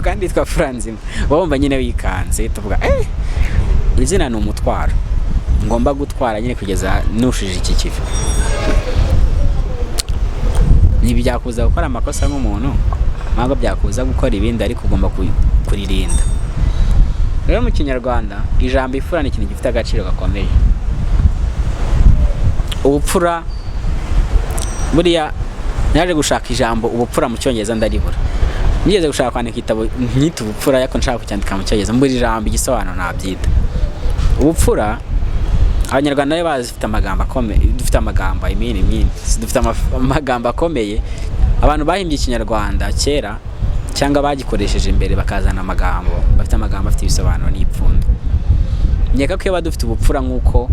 kandi yitwa Imfura Nzima. Wumva nyine wikanze, tuvuga izina ni umutwaro ngomba gutwara nyine kugeza nushije iki kivi. Ntibyakuza gukora amakosa nk'umuntu, ntabwo byakuza gukora ibindi, ariko ugomba kuririnda. Rero mu Kinyarwanda ijambo Imfura ni ikintu gifite agaciro gakomeye. Ubupfura buriya naje gushaka ijambo ubupfura mu Cyongereza ndaribura. Nigeze gushaka kwandika igitabo nkita ubupfura, ariko nshaka kucyandika mu Cyongereza, mbura ijambo igisobanuro nabyita. Ubupfura Abanyarwanda bari bazifite amagambo akomeye, dufite amagambo dufite amagambo akomeye. Abantu bahimbye Ikinyarwanda kera cyangwa bagikoresheje imbere bakazana amagambo, bafite amagambo afite ibisobanuro n'ipfundo. Nyeka ko iyo badufite ubupfura nk'uko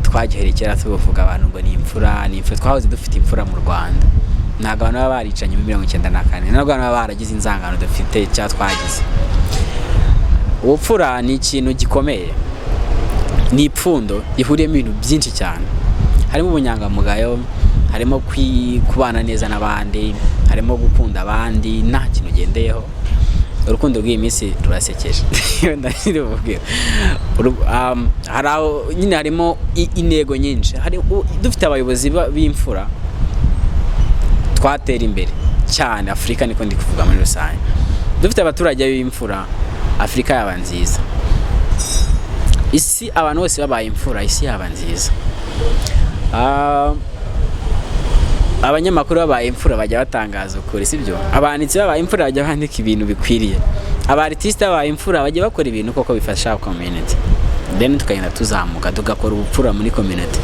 twagiherekera tuvuga abantu ngo ni imfura, twahoze dufite imfura mu Rwanda. Ntabwo abantu baba baricanye muri 1994, ntabwo abantu baba baragize inzangano dufite cya twagize. Ubupfura ni ikintu gikomeye, ni ipfundo rihuriyemo ibintu byinshi cyane. Harimo ubunyangamugayo, harimo kubana neza n'abandi, harimo gukunda abandi nta kintu ugendeyeho. Urukundo rw'iyi minsi rurasekeje. Nyine harimo intego nyinshi. Dufite abayobozi b'imfura twatera imbere cyane. Afurika niko ndi kuvuga muri rusange. Dufite abaturage b'imfura, Afurika yaba nziza. Isi abantu bose babaye imfura, isi yaba nziza. Abanyamakuru babaye imfura bajya batangaza ukuri, sibyo? Abanditsi babaye imfura bajya bandika ibintu bikwiriye. Abartiste babaye imfura bajya bakora ibintu koko bifasha community. Then tukagenda tuzamuka tugakora ubupfura muri community.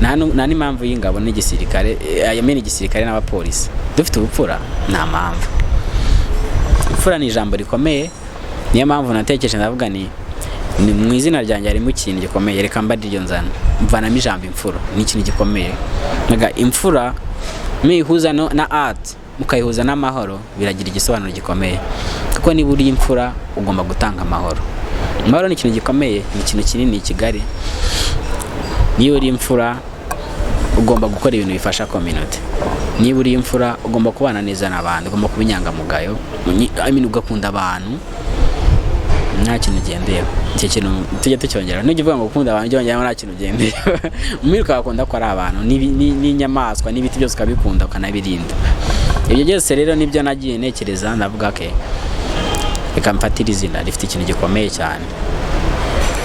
Nta n'impamvu y'ingabo n'igisirikare, yamene igisirikare n'abapolisi. Dufite ubupfura nta mpamvu. Imfura ni ijambo rikomeye, niyo mpamvu natekereje ndavuga ni ni mu izina ryanjye harimo ikintu gikomeye, reka mbariryo nzana mvanamo ijambo imfura, ni ikintu gikomeye. Naga imfura mihuza na art mukayihuza n'amahoro biragira igisobanuro gikomeye, kuko niba uri imfura ugomba gutanga amahoro. Amahoro ni ikintu gikomeye, ni ikintu kinini kigari. Niba uri imfura ugomba gukora ibintu bifasha community. Niba uri imfura ugomba kubana neza n'abandi, ugomba kuba inyangamugayo, ugakunda abantu, nta kintu ugendeye. Icyo kintu tujye tucyongera. Nujya uvuga ngo gukunda abantu byongera nta kintu ugendeye. Umwiruka akunda ko ari abantu n'inyamaswa n'ibiti byose ukabikunda ukanabirinda. Ibyo byose rero nibyo nagiye ntekereza, ndavuga ke reka mfatire izina rifite ikintu gikomeye cyane,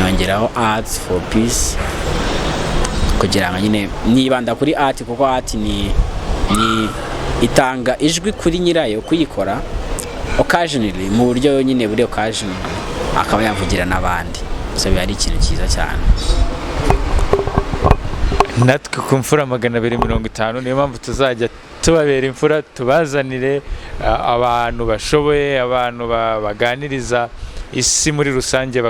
nongeraho arts for peace, kugira ngo nyine nibanda kuri art, kuko art ni itanga ijwi kuri nyirayo kuyikora occasionally, mu buryo nyine buri occasionally akaba yavugira n'abandi. So biba ari ikintu cyiza cyane. Natwe ku mfura 250 niyo mpamvu tuzajya tubabera imfura, tubazanire abantu bashoboye, abantu baganiriza isi muri rusange,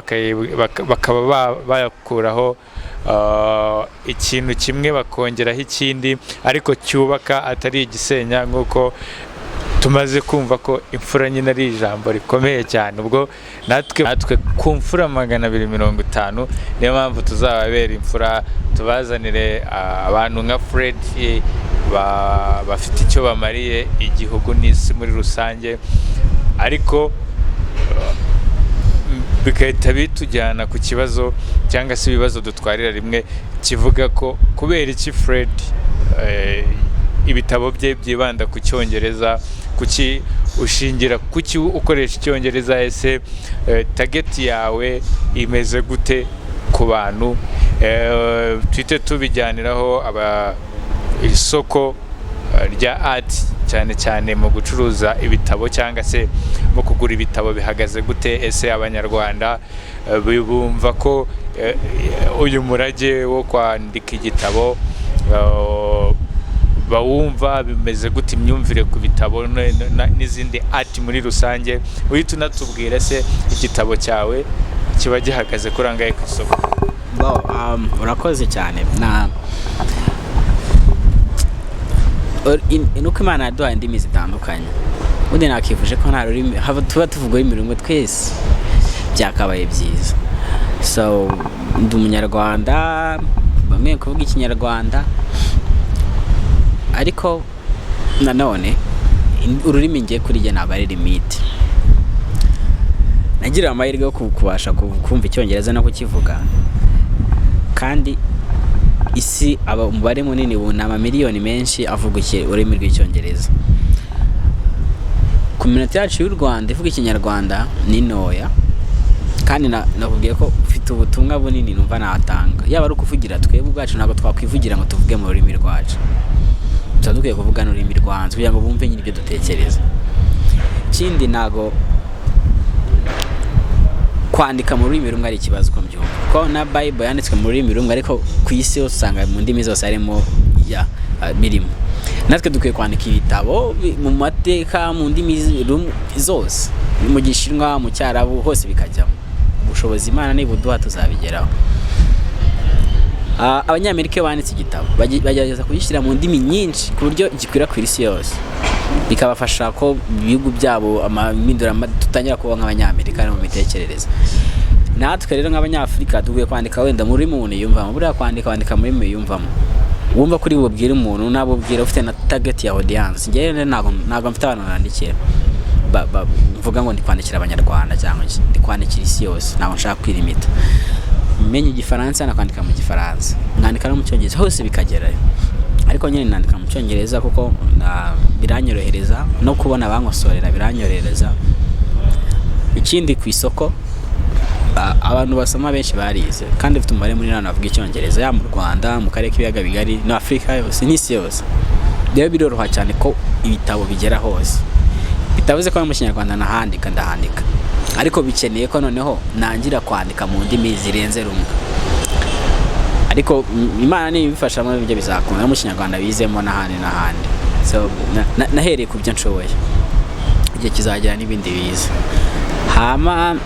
bakaba bayakuraho ikintu kimwe bakongeraho ikindi, ariko cyubaka atari igisenya, nk'uko tumaze kumva ko imfura nyine ari ijambo rikomeye cyane. Ubwo natwe ku mfura 250 niyo mpamvu tuzababera imfura, tubazanire abantu nka Fred bafite icyo bamariye igihugu n'isi muri rusange, ariko bigahita bitujyana ku kibazo cyangwa se ibibazo dutwarira rimwe, kivuga ko kubera iki Fred ibitabo bye byibanda ku Cyongereza, kuki ushingira kuki ukoresha Icyongereza, ese target yawe imeze gute ku bantu? Twite tubijyaniraho isoko rya art cyane cyane mu gucuruza ibitabo cyangwa se mu kugura ibitabo bihagaze gute? Ese abanyarwanda bumva ko uyu murage wo kwandika igitabo bawumva bimeze gute, imyumvire ku bitabo n'izindi art muri rusange? Uhita unatubwira se igitabo cyawe kiba gihagaze kurangaye ku isoko? Urakoze cyane. Nuko Imana yaduhaye indimi zitandukanye, ubundi nakifuje ko nta rurimi tuba tuvuga ururimi rumwe twese, byakabaye byiza. So ndi umunyarwanda, bamwe kuvuga ikinyarwanda, ariko nanone ururimi ngiye kuri jye ntabwo ari limite. Nagira amahirwe yo kubasha kumva Icyongereza no kukivuga, kandi isi umubare munini wunama miliyoni menshi avuga ururimi rw'Icyongereza. Community yacu y'u Rwanda ivuga ikinyarwanda ni ntoya, kandi nakubwiye ko ufite ubutumwa bunini numva natanga. Yaba ari ukuvugira twebwe ubwacu, ntabwo twakwivugira ngo tuvuge mu rurimi rwacu, dukwiye kuvuga n'ururimi rwanze kugira ngo bumve nyine ibyo dutekereza. Ikindi ntago kwandika mu rurimi rumwe ari ikibazo ko mbyumva, ko na Bible yanditswe mu rurimi rumwe, ariko ku isi yose usanga mu ndimi zose harimo birimo. Natwe dukwiye kwandika ibitabo mu mateka mu ndimi zose, mu Gishinwa, mu Cyarabu, hose bikajyamo. Ubushobozi Imana nibuduha tuzabigeraho. Abanyamerika banditse igitabo bagerageza kugishyira mu ndimi nyinshi ku buryo gikwira ku isi yose, bikabafasha ko ibihugu byabo amahindura tutangira kuba nk'Abanyamerika no mu mitekerereze. Natwe rero nk'Abanyafurika dukwiye kwandika wenda muri umuntu yumvamo, buriya kwandika muri mu yumvamo, wumva kuri bubwire umuntu, nabo bwira ufite na target ya audience. Njyewe ntabwo mfite abantu nandikira mvuga ngo ndi kwandikira Abanyarwanda cyangwa ndi kwandikira isi yose, ntabwo nshaka kwirimita. Menye Igifaransa nakwandika mu Gifaransa, nkandika no mu Cyongereza, hose bikagerayo. Ariko nyine nandika mu Cyongereza kuko biranyorohereza no kubona abankosorera, biranyorohereza. Ikindi ku isoko abantu basoma benshi barize, kandi ufite umubare munini navuga Icyongereza, ya mu Rwanda, mu karere k'ibiyaga bigari no Afrika yose n'isi yose. Rero biroroha cyane ko ibitabo bigera hose. Bitavuze ko mu Kinyarwanda ndahandika, ariko bikeneye ko noneho nangira kwandika mu ndimi zirenze rumwe. Ariko Imana ni ibifasha mu byo bizakunda mu Kinyarwanda bizemo n'ahandi. So nahereye ku byo nshoboye, igihe kizagira n'ibindi biza. Hama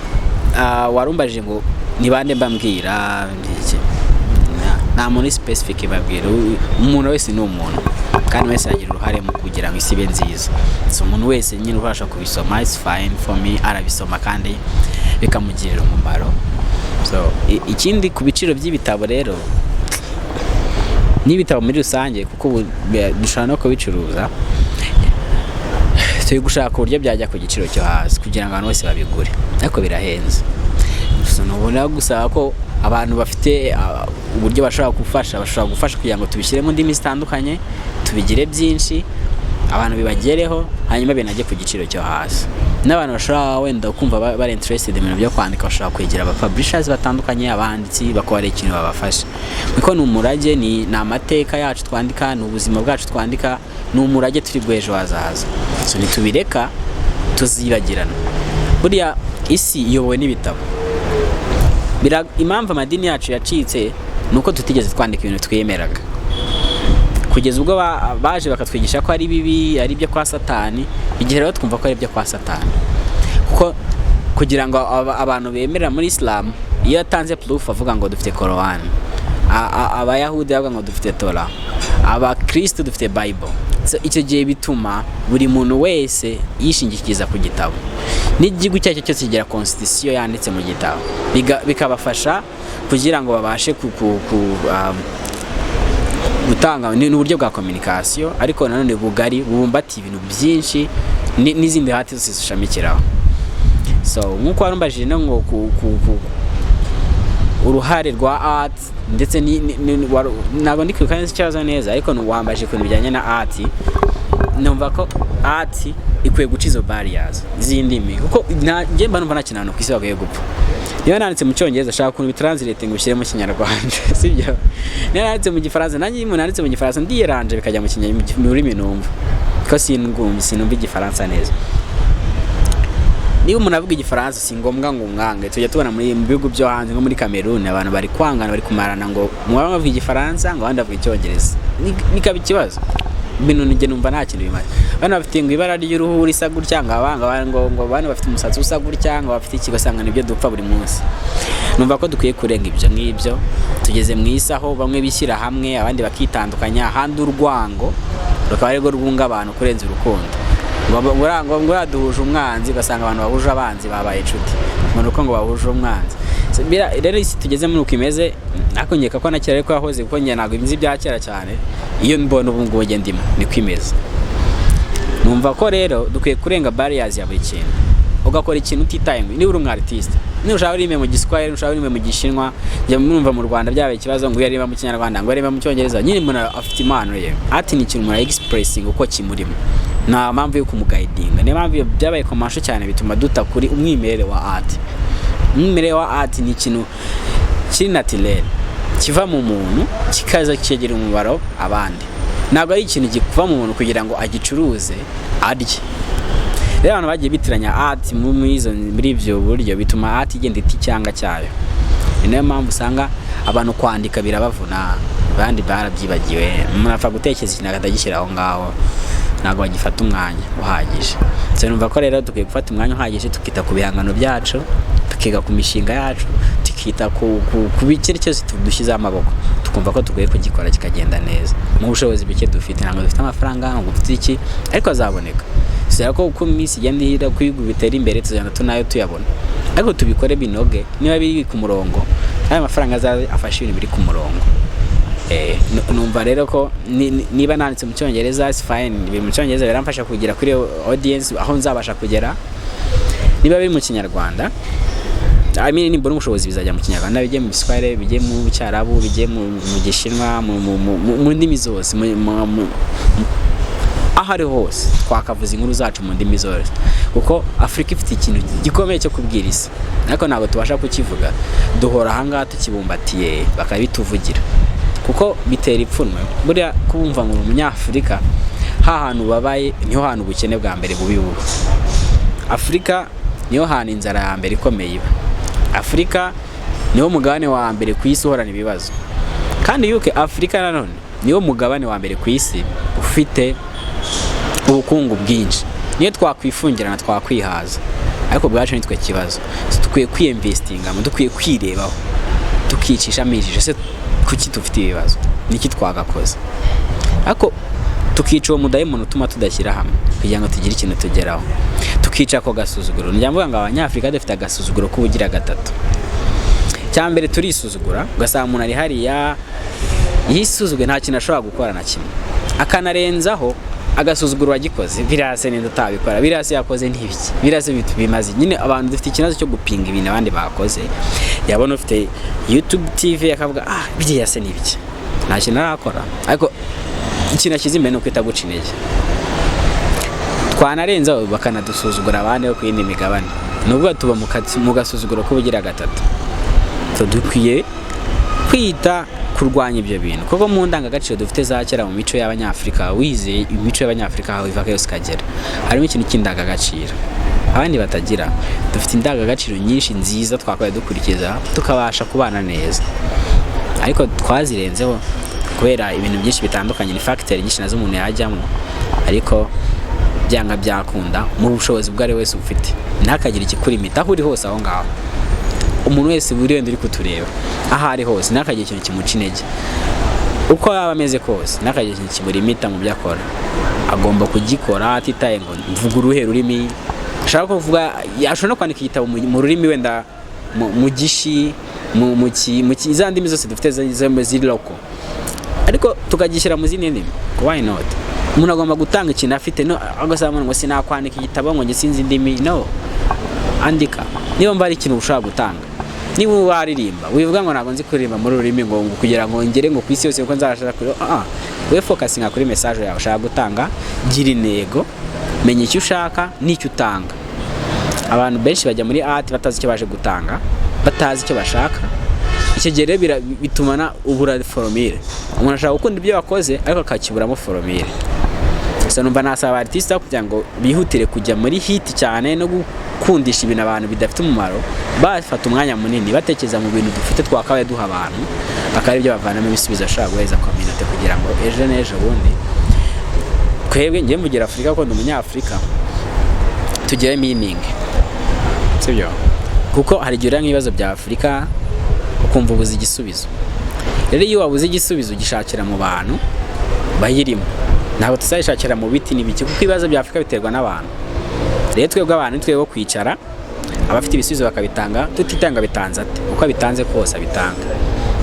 warumbaje ngo ni bande mbambwira nta muntu specific babwira umuntu wese ni umuntu kandi wese yagira uruhare mu kugira ngo isi ibe nziza so umuntu wese nyine ubasha kubisoma it's fine for me arabisoma kandi bikamugirira umumaro so ikindi ku biciro by'ibitabo rero n'ibitabo muri rusange kuko dushobora no kubicuruza turi gushaka uburyo byajya ku giciro cyo hasi kugira ngo abantu bose babigure ariko birahenze nubona gusaba ko abantu bafite uburyo bashobora gufasha kugira ngo tubishyire mu ndimi zitandukanye tubigire byinshi abantu bibagereho hanyuma binajye ku giciro cyo hasi n'abantu bashobora wenda kumva bari interested mu bintu byo kwandika bashobora kwegera aba publishers batandukanye abanditsi bakora ikintu babafasha kuko ni umurage ni amateka yacu twandika ni ubuzima bwacu twandika ni umurage turi bwejo hazaza so nitubireka tuzibagirana buriya isi iyobowe n'ibitabo impamvu amadini yacu yacitse nuko tutigeze twandika ibintu twemeraga kugeza ubwo baje bakatwigisha ko ari bibi ari byo kwa satani igihe rero twumva ko ari byo kwa satani kuko kugira ngo abantu bemerera muri Islam iyo atanze proof avuga ngo dufite Quran abayahudi bavuga ngo dufite Torah abakristo dufite Bible so icyo gihe bituma buri muntu wese yishingikiza ku gitabo n'igihugu cyacyo cyose kigira constitution yanditse mu gitabo bikabafasha kugira ngo babashe gutanga n'uburyo bwa communication ariko nanone bugari bubumbati ibintu byinshi n'izindi hati zose zishamikiraho so nkuko warumbajije ngo uruhare rwa art ndetse ntabwo ndi kwibuka neza neza ariko wambaje ku bijyanye na art numva ko art ikwiye guca izo barriers z'indimi kuko njye mba numva nta kintu ku isi bagaye gupfa niba nanditse mu cyongereza ashaka ukuntu bitranslate ngo ushyire mu kinyarwanda sibyo niba nanditse mu gifaransa nanjye iyo nanditse mu gifaransa ndiyeranje bikajya mu kinyarwanda muri minumva kuko sinumva igifaransa neza niba umuntu avuga igifaransa si ngombwa ngo umwange tujya tubona mu bihugu byo hanze nko muri Cameroon abantu bari kwangana bari kumarana ngo mwaba bavuga igifaransa ngo abandi bavuga icyongereza nikaba ikibazo ibintu nige numva nta kintu bimaze bana bafite ngo ibara ry'uruhu risa gutya ngo abanga ngo bana bafite umusatsi usa gutya ngo bafite ikigasanga nibyo dupfa buri munsi numva ko dukwiye kurenga ibyo ngibyo tugeze mu isaho bamwe bishyira hamwe abandi bakitandukanya handi urwango rukaba ari rwo rwunga abantu kurenza urukundo ngo yaduhuje umwanzi ugasanga abantu bahuje abanzi babaye inshuti ngo bahuje umwanzi rero isi tugeze muri uko imeze nakongeka ko nakira ariko yahoze kuko njye ntabwo imzi bya kera cyane iyo mbona ubu ngubu njye ndimo niko imeze numva ko rero dukwiye kurenga barriers ya buri kintu ugakora ikintu utitaye ngo niba uri umwartiste niba ushaka urime mu giswahili ushaka urime mu gishinwa njya mwumva mu Rwanda byabaye ikibazo ngo yareba mu kinyarwanda ngo yareba mu cyongereza nyine umuntu afite impano ye ati ni ikintu umuntu expressing uko kimurimo nta mpamvu yo kumuguidinga niyo mpamvu byabaye komasho cyane bituma duta kuri umwimerere wa art umwimerere wa art ni ikintu kiri naturel kiva mu muntu kikaza kigera umubaro abandi ntabwo ari ikintu gikuva mu muntu kugira ngo agicuruze arye rero abantu bagiye bitiranya art muri ibyo buryo bituma art igenda iti cyanga cyayo niyo mpamvu usanga abantu kwandika birabavuna abandi barabyibagiwe umuntu apfa gutekereza ikintu akatagishyira aho ngaho ntabwo bagifata umwanya uhagije so numva ko rero dukwiye gufata umwanya uhagije tukita ku bihangano byacu tukiga ku mishinga yacu tukita ku bikiri cyose dushyizeho amaboko tukumva ko tugiye kugikora kikagenda neza mu bushobozi buke dufite ntabwo dufite amafaranga ntabwo dufite iki ariko azaboneka sera ko uko iminsi igenda ihira kwiga bitera imbere tuzana tunayo tuyabona ariko tubikore binoge niba biri ku murongo ayo mafaranga azafasha ibintu biri ku murongo numva rero ko niba nanditse mu cyongereza is fine biri mu cyongereza biramfasha kugira kuri audience aho nzabasha kugera niba biri mu kinyarwanda nimbona ubushobozi bizajya mu kinyarwanda bijye mu giswahili bijye mu cyarabu bijye mu gishinwa mu ndimi zose aho ari hose twakavuza inkuru zacu mu ndimi zose kuko Afrika ifite ikintu gikomeye cyo kubwira isi ariko ntabwo tubasha kukivuga duhora ahangaha tukibumbatiye bakabituvugira kuko bitera ipfunwe buriya kubumva ngo umunyafurika hantu babaye niho hantu ubukene bwa mbere bubi buba Afrika niho hantu inzara ya mbere ikomeye iba Afrika niho mugabane wa mbere ku isi uhorana ibibazo kandi yuke Afrika nanone niho mugabane wa mbere ku isi ufite ubukungu bwinshi niyo twakwifungirana twakwihaza ariko bwacu nitwe kibazo. Dukwiye kwiyinvestinga, dukwiye kwirebaho, tukicisha amijije se kuki dufite ibibazo, niki twagakoze. Ariko tukica uwo mudayimoni utuma tudashyira hamwe kugira ngo tugire ikintu tugeraho, tukica ko gasuzuguro. Njya mvuga ngo abanyafrika dufite agasuzuguro k'ubugira gatatu. Cyambere turisuzugura, ugasanga umuntu ari hariya yisuzugwe nta kintu ashobora gukora na kimwe, akanarenzaho agasuzuguro wagikoze. Birase ninde utabikora, birase yakoze ntibiki, birase bimaze. Nyine abantu dufite ikibazo cyo gupinga ibintu abandi bakoze. Yabona ufite YouTube TV akavuga bijye yase nibiki, nta kintu arakora. Ariko ikintu kizimbere no kwita guca intege. Twanarenza bakanadusuzugura abandi ku yindi migabane, nubwo tuba mu gasuzuguro k'ubugira gatatu. Dukwiye kwita kurwanya ibyo bintu, kuko mu ndangagaciro dufite za kera mu mico y'abanyafrika, wizeye imico y'abanyafrika aho iva yose kagera, harimo ikintu cy'indangagaciro abandi batagira. Dufite indangagaciro nyinshi nziza twakwiye dukurikiza tukabasha kubana neza, ariko twazirenzeho kubera ibintu byinshi bitandukanye. Ni factor nyinshi nazo umuntu yajyamo, ariko byanga byakunda mu bushobozi bwari wese ufite, ntakagira ikikurimita aho uri hose. Aho ngaho umuntu wese buri wenda uri kutureba aho ari hose, ntakagira ikintu kimuca intege uko yaba ameze kose, ntakagira ikintu kimurimita mu byo akora. Agomba kugikora atitaye ngo mvuga uruhe rurimi. Ashaka kuvuga, ashobora no kwandika igitabo mu rurimi wenda mu gishi, mu za ndimi zose dufite ziri loko, ariko tukagishyira mu zindi ndimi. Why not? Umuntu agomba gutanga ikintu afite. No agasaba ngo sinakwandika igitabo ngo sinzi indimi. No, andika. Niba mbari ikintu ushaka gutanga, niba waririmba wivuga ngo ntabwo nzi kuririmba muri rurimi ngo kugira ngo ngere ngo kwisi yose uko nzarashaka kuri we focusinga kuri message yawe ushaka gutanga. Gira intego, menya icyo ushaka n'icyo utanga. Abantu benshi bajya muri art batazi icyo baje gutanga, batazi icyo bashaka. Icyo gihe bituma ubura formule. Umuntu ashaka gukunda ibyo wakoze ariko akakiburamo formule. So numva nasaba artiste kugira ngo bihutire kujya muri hit cyane no gukundisha ibintu abantu bidafite umumaro, bafata umwanya munini batekereza mu bintu dufite twakabaye duha abantu, bakari ibyo bavanamo ibisubizo ashaka guheza community kugira ngo ejo n'ejo bundi twebwe ngiye mvugira Afrika ko ndi umunyafrika tugire meaning. Sibyo? Kuko hari igihe nk'ibibazo bya Afrika ukumva ubuze igisubizo. Rero iyo wabuze igisubizo gishakira mu bantu bayirimo, ntabwo tuzayishakira mu biti n'ibiki, kuko ibibazo bya Afrika biterwa n'abantu. Rero twebwe abantu twebwe kwicara, abafite ibisubizo bakabitanga, tutitanga bitanze ate, uko abitanze kose abitanga.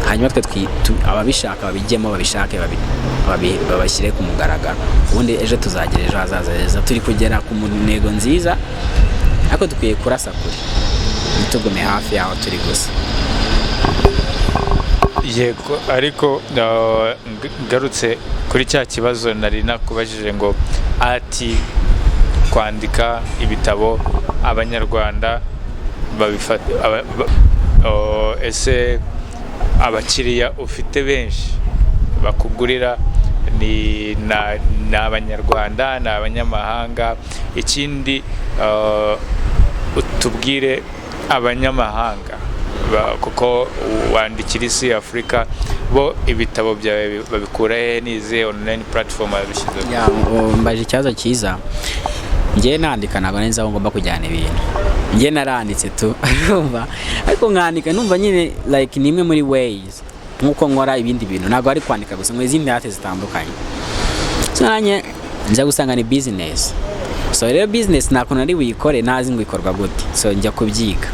Hanyuma twe ababishaka babijyemo, babishake babashyire ku mugaragaro, ubundi ejo tuzagira ejo hazaza heza, turi kugera ku ntego nziza. Ariko dukwiye kurasa kure, ntitugume hafi yaho turi gusa. Yego, ariko ngarutse kuri cya kibazo nari nakubajije ngo ati kwandika ibitabo abanyarwanda babifata ese abakiriya ufite benshi bakugurira ni abanyarwanda, ni abanyamahanga? Ikindi utubwire abanyamahanga, kuko wandikira isi Afrika, bo ibitabo byawe babikura he, nize online platform babishyizeho? Mbaje ikibazo cyiza. Ngiye nandika ntabwo nzi aho ngomba kujyana ibintu. Ngiye naranditse tu urumva, ariko nkandika numva nyine like ni imwe muri ways nkuko nkora ibindi bintu. Ntabwo ari kwandika gusa, ngo izindi arte zitandukanye. So nanye nza gusanga ni business. So rero business nako nari wikore nazi ngo ikorwa gute. So njya kubyiga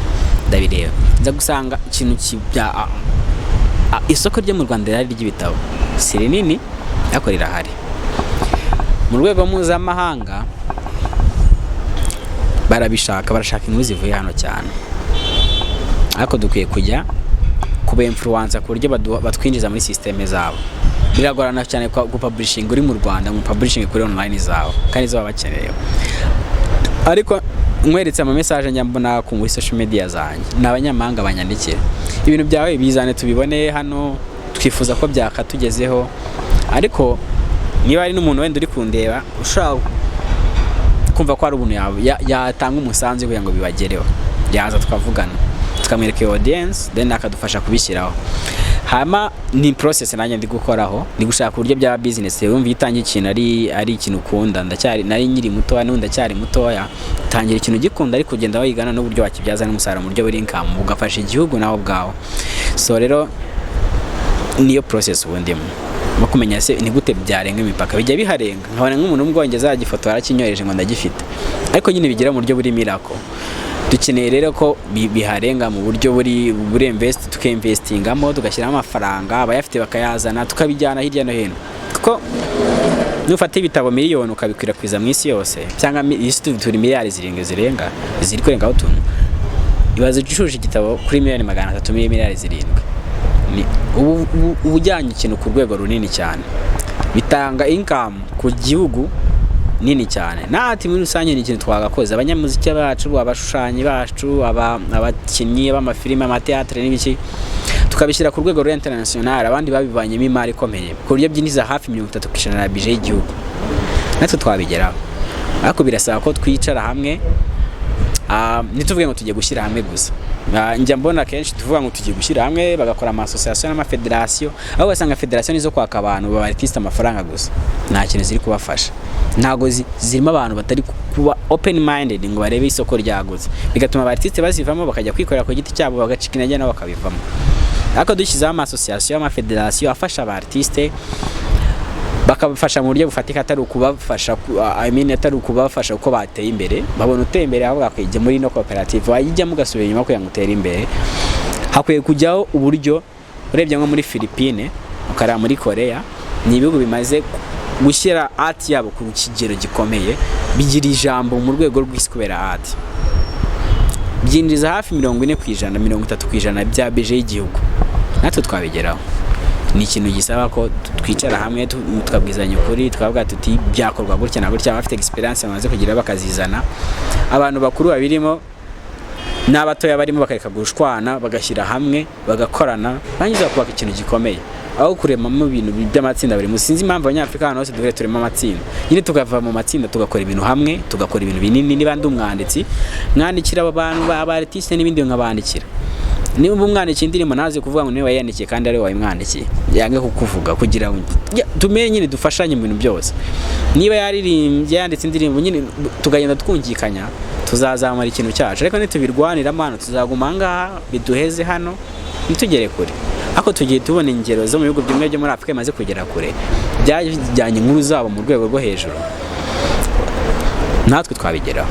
ndabireba, nza gusanga ikintu kibya isoko ryo mu Rwanda rari ry'ibitabo si rinini, ariko rirahari. Mu rwego mpuzamahanga barashaka inkuru zivuye hano cyane, ariko dukwiye kujya kuba influencer ku buryo batwinjiza muri systeme zabo. Biragorana cyane gupublishing uri mu Rwanda, mu publishing kuri online zabo kandi zo bakeneye. Ariko nkweretse ama message njya mbona ku muri social media zanjye, n'abanyamahanga banyandikira ibintu byawe bizane tubibone hano, twifuza ko byakatugezeho. Ariko niba ari n'umuntu wenda uri kundeba ushaka kumva ko ari ubuntu yatanga umusanzu kugira ngo bibagereho, yaza tukavugana tukamwereka audience, then akadufasha kubishyiraho. hama ni process nanjye ndi gukoraho ndi gushaka uburyo bya business wumva itangiye ikintu ari ikintu ukunda nari nyiri muto n'undi ndacyari mutoya tangira ikintu gikunda ari kugenda wayigana n'uburyo wakibyaza n'umusaruro mu buryo buri income ugafasha igihugu nawo bwawo so rero niyo process ubundimo no kumenya se ni gute byarenga imipaka bijya biharenga nkabona nk'umuntu w'umwongereza yagifotora arakinyoreje ngo ndagifite ariko nyine bigira mu buryo buri miracle dukeneye rero ko biharenga mu buryo buri invest tukinvestingamo tugashyiramo amafaranga abayafite bakayazana tukabijyana hirya no hino kuko nufata ibitabo miliyoni ukabikwirakwiza mu isi yose cyangwa isi turi miliyari zirenga ziri kurengaho utuntu ibaze ucuruje igitabo kuri miliyoni 300 miliyari zirindwi ni ubujyanye ikintu ku rwego runini cyane bitanga income ku gihugu nini cyane nati muri rusange ni ikintu twagakoze abanyamuziki bacu abashushanyi bacu abakinnyi b'amafilime amateatre n'ibiki tukabishyira ku rwego international abandi babivanyemo imari ikomeye ku buryo byinjiza hafi 30% ya budget y'igihugu natwe twabigeraho ariko birasaba ko twicara hamwe nituvuge ngo tujye gushyira hamwe gusa njya mbona kenshi tuvuga ngo tujye gushyira hamwe bagakora ama association n'ama federation aho basanga federation nizo kwaka abantu ba artiste amafaranga gusa nta kintu ziri kubafasha ntago zirimo abantu batari kuba open minded ngo barebe isoko ryagutse bigatuma aba artiste bazivamo bakajya kwikorera ku giti cyabo bagacika intege nabo bakabivamo ariko dushyizeho ama association ama federation afasha aba artiste bakabafasha mu buryo bufatika atari ukubafasha atari ukubafasha uko bateye imbere babona uteye imbere aho bakwijya muri no cooperative wajya mugasubira inyuma ko yangutera imbere hakwiye kujyaho uburyo urebye nko muri Philippines ukara muri Korea ni ibihugu bimaze gushyira art yabo ku kigero gikomeye bigira ijambo mu rwego rw'isi kubera art byinjiza hafi 40% 30% bya budget y'igihugu natwe twabigeraho ni ikintu gisaba ko twicara hamwe tukabwizanya ukuri tukavuga tuti byakorwa gutya na gutya bafite experience bamaze kugira bakazizana abantu bakuru babirimo n'abatoya barimo bakareka gushwana bagashyira hamwe bagakorana bangiza kubaka ikintu gikomeye aho kuremamo ibintu by'amatsinda bari musinzi impamvu abanyafrika hano hose duhere turema amatsinda nyine tukava mu matsinda tugakora ibintu hamwe tugakora ibintu binini niba ndi umwanditsi mwandikira abo bantu ba artiste n'ibindi nkabandikira niba umwandiki indirimbo naze kuvuga ngo niwe wayandikiye kandi ari wayimwandikiye yange kukuvuga kugira ngo tumenye nyine dufashanye mu bintu byose niba yaririmbye yanditse indirimbo nyine tugagenda twungikanya tuzazamura ikintu cyacu ariko nitubirwanira hano tuzaguma ngaha biduheze hano nitugere kure ako tugiye tubona ingero zo mu bihugu bimwe byo muri Afrika maze kugera kure byajyanye inkuru zabo mu rwego rwo hejuru natwe twabigeraho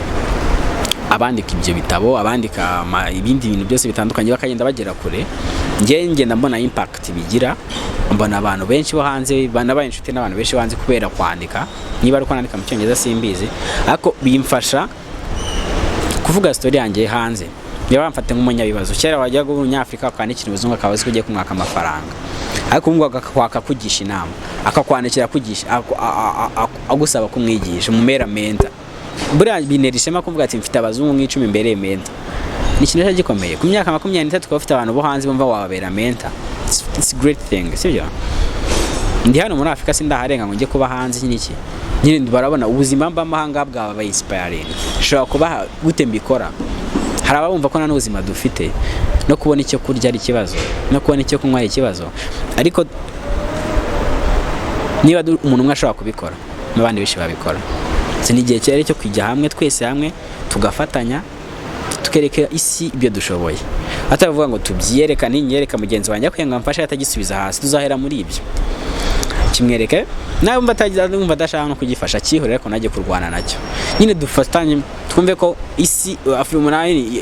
abandika ibyo bitabo abandika ibindi bintu byose bitandukanye bakagenda bagera kure ngenda mbona impact bigira mbona abantu benshi bo hanze banabaye inshuti n'abantu benshi hanze kubera kwandika niba ari kwandika mu cyongereza simbizi ariko bimfasha kuvuga story yanjye hanze niba bamfate nk'umunyabibazo kera wajya go Nyafrika akandikira ubuzungu akabazi kugiye kumwaka amafaranga ariko umwe akakwaka kugisha inama akakwandikira kugisha agusaba kumwigisha umumera mentor buriya binerishema kuvuga ati mfite abazungu nk'icumi imbere mentor ni ikintu gikomeye ku myaka 23 tukaba ufite abantu bo hanze bumva wababera mentor it's a great thing sibyo ndi hano muri Afrika sindaharenga ngo njye kuba hanze n'iki nyine barabona ubuzima mbamahanga bwaba inspiring shaka kuba gute mbikora hari abumva ko nta n'ubuzima dufite no kubona icyo kurya ari ikibazo no kubona icyo kunywa ari ikibazo ariko niba umuntu umwe ashobora kubikora n'abandi benshi babikora sinigiye cyari cyo kwijya hamwe twese hamwe tugafatanya tukereka isi ibyo dushoboye atavuga ngo tubyierekane nyereka mugenzi wanjye akwenga mfasha atagisubiza hasi tuzahera muri ibyo kimwereke nawe umva adashaka no kugifasha cyihorera ariko najye kurwana nacyo nyine dufatanye twumve ko isi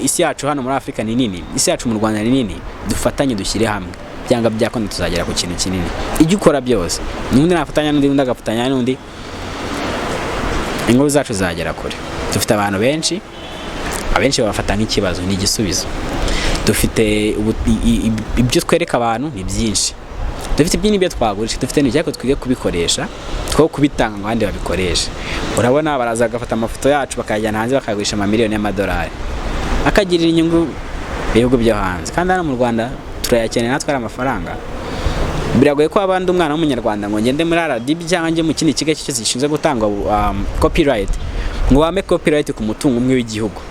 isi yacu hano muri Afrika ni nini isi yacu mu Rwanda ni nini dufatanye dushyire hamwe byanga byakone tuzagera ku kintu kinini ibyo ukora byose n'undi nafatanya n'undi agafatanya n'undi inkuru zacu zagera kure dufite abantu benshi abenshi babafata nk'ikibazo ni igisubizo dufite ibyo twereka abantu ni byinshi dufite byinshi byo twagurisha dufite n'icyo twige kubikoresha two kubitanga ngo abandi babikoreshe urabona baraza gafata amafoto yacu bakajyana hanze bakagurisha amamiliyoni y'amadolari akagirira inyungu ibihugu byo hanze kandi hano mu Rwanda turayakeneye natwe ari amafaranga biragoye ko abandi umwana w'umunyarwanda ngo ngende muri RDB cyangwa nge mu kindi kigo cyose gishinzwe gutanga copyright ngo wame copyright ku mutungo umwe w'igihugu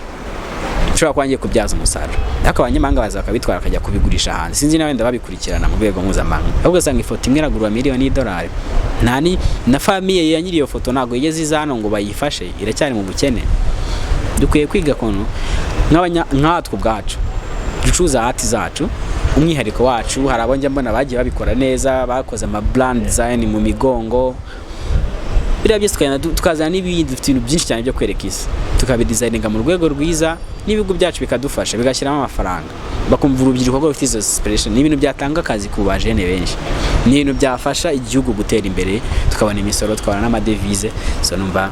ushobora kuba ngiye kubyaza umusaruro, ariko abanyamahanga baza bakabitwara bakajya kubigurisha hanze. Sinzi nawe ndababikurikirana mu rwego mpuzamahanga, ahubwo usanga ifoto imwe iragurwa miliyoni y'idolari. Na famiye ya nyiri iyo foto ntabwo yigeze iza hano ngo bayifashe, iracyari mu bukene. Dukwiye kwiga kuntu nkatwe ubwacu ducuza hati zacu, umwihariko wacu. Hari abo njya mbona bagiye babikora neza, bakoze ama brand design mu migongo, biriya byose tukazana n'ibindi, dufite ibintu byinshi cyane byo kwereka isi, tukabidesigninga mu rwego rwiza, n'ibigo byacu bikadufasha bigashyiramo amafaranga, bakumva urubyiruko ko rufite izo inspiration. Ni ibintu byatanga akazi ku bajene benshi, ni ibintu byafasha igihugu gutera imbere, tukabona imisoro, tukabona n'amadevize. So numva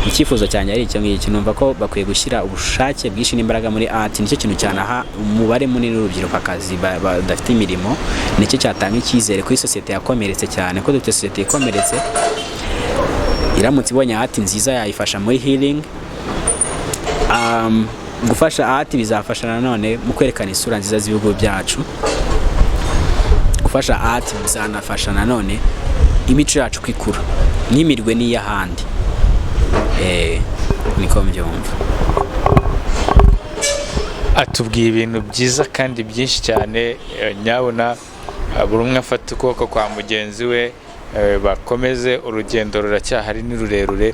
icyifuzo cyanjye ari icyo ngicyo, numva ko bakwiye gushyira ubushake bwinshi n'imbaraga muri art. Nicyo kintu cyanaha umubare munini w'urubyiruko akazi badafite imirimo, nicyo cyatanga icyizere kuri sosiyete yakomeretse cyane, ko dufite sosiyete ikomeretse. Iramutse ibonye art nziza yayifasha muri healing. Gufasha art bizafasha nanone mu kwerekana isura nziza z'ibihugu byacu. Gufasha art bizanafasha nanone imico yacu kwikura n'imirwe n'iy'ahandi. Niko mbyumva. Atubwiye ibintu byiza kandi byinshi cyane, nyabona buri umwe afata ukuboko kwa mugenzi we, bakomeze urugendo ruracyahari ni rurerure.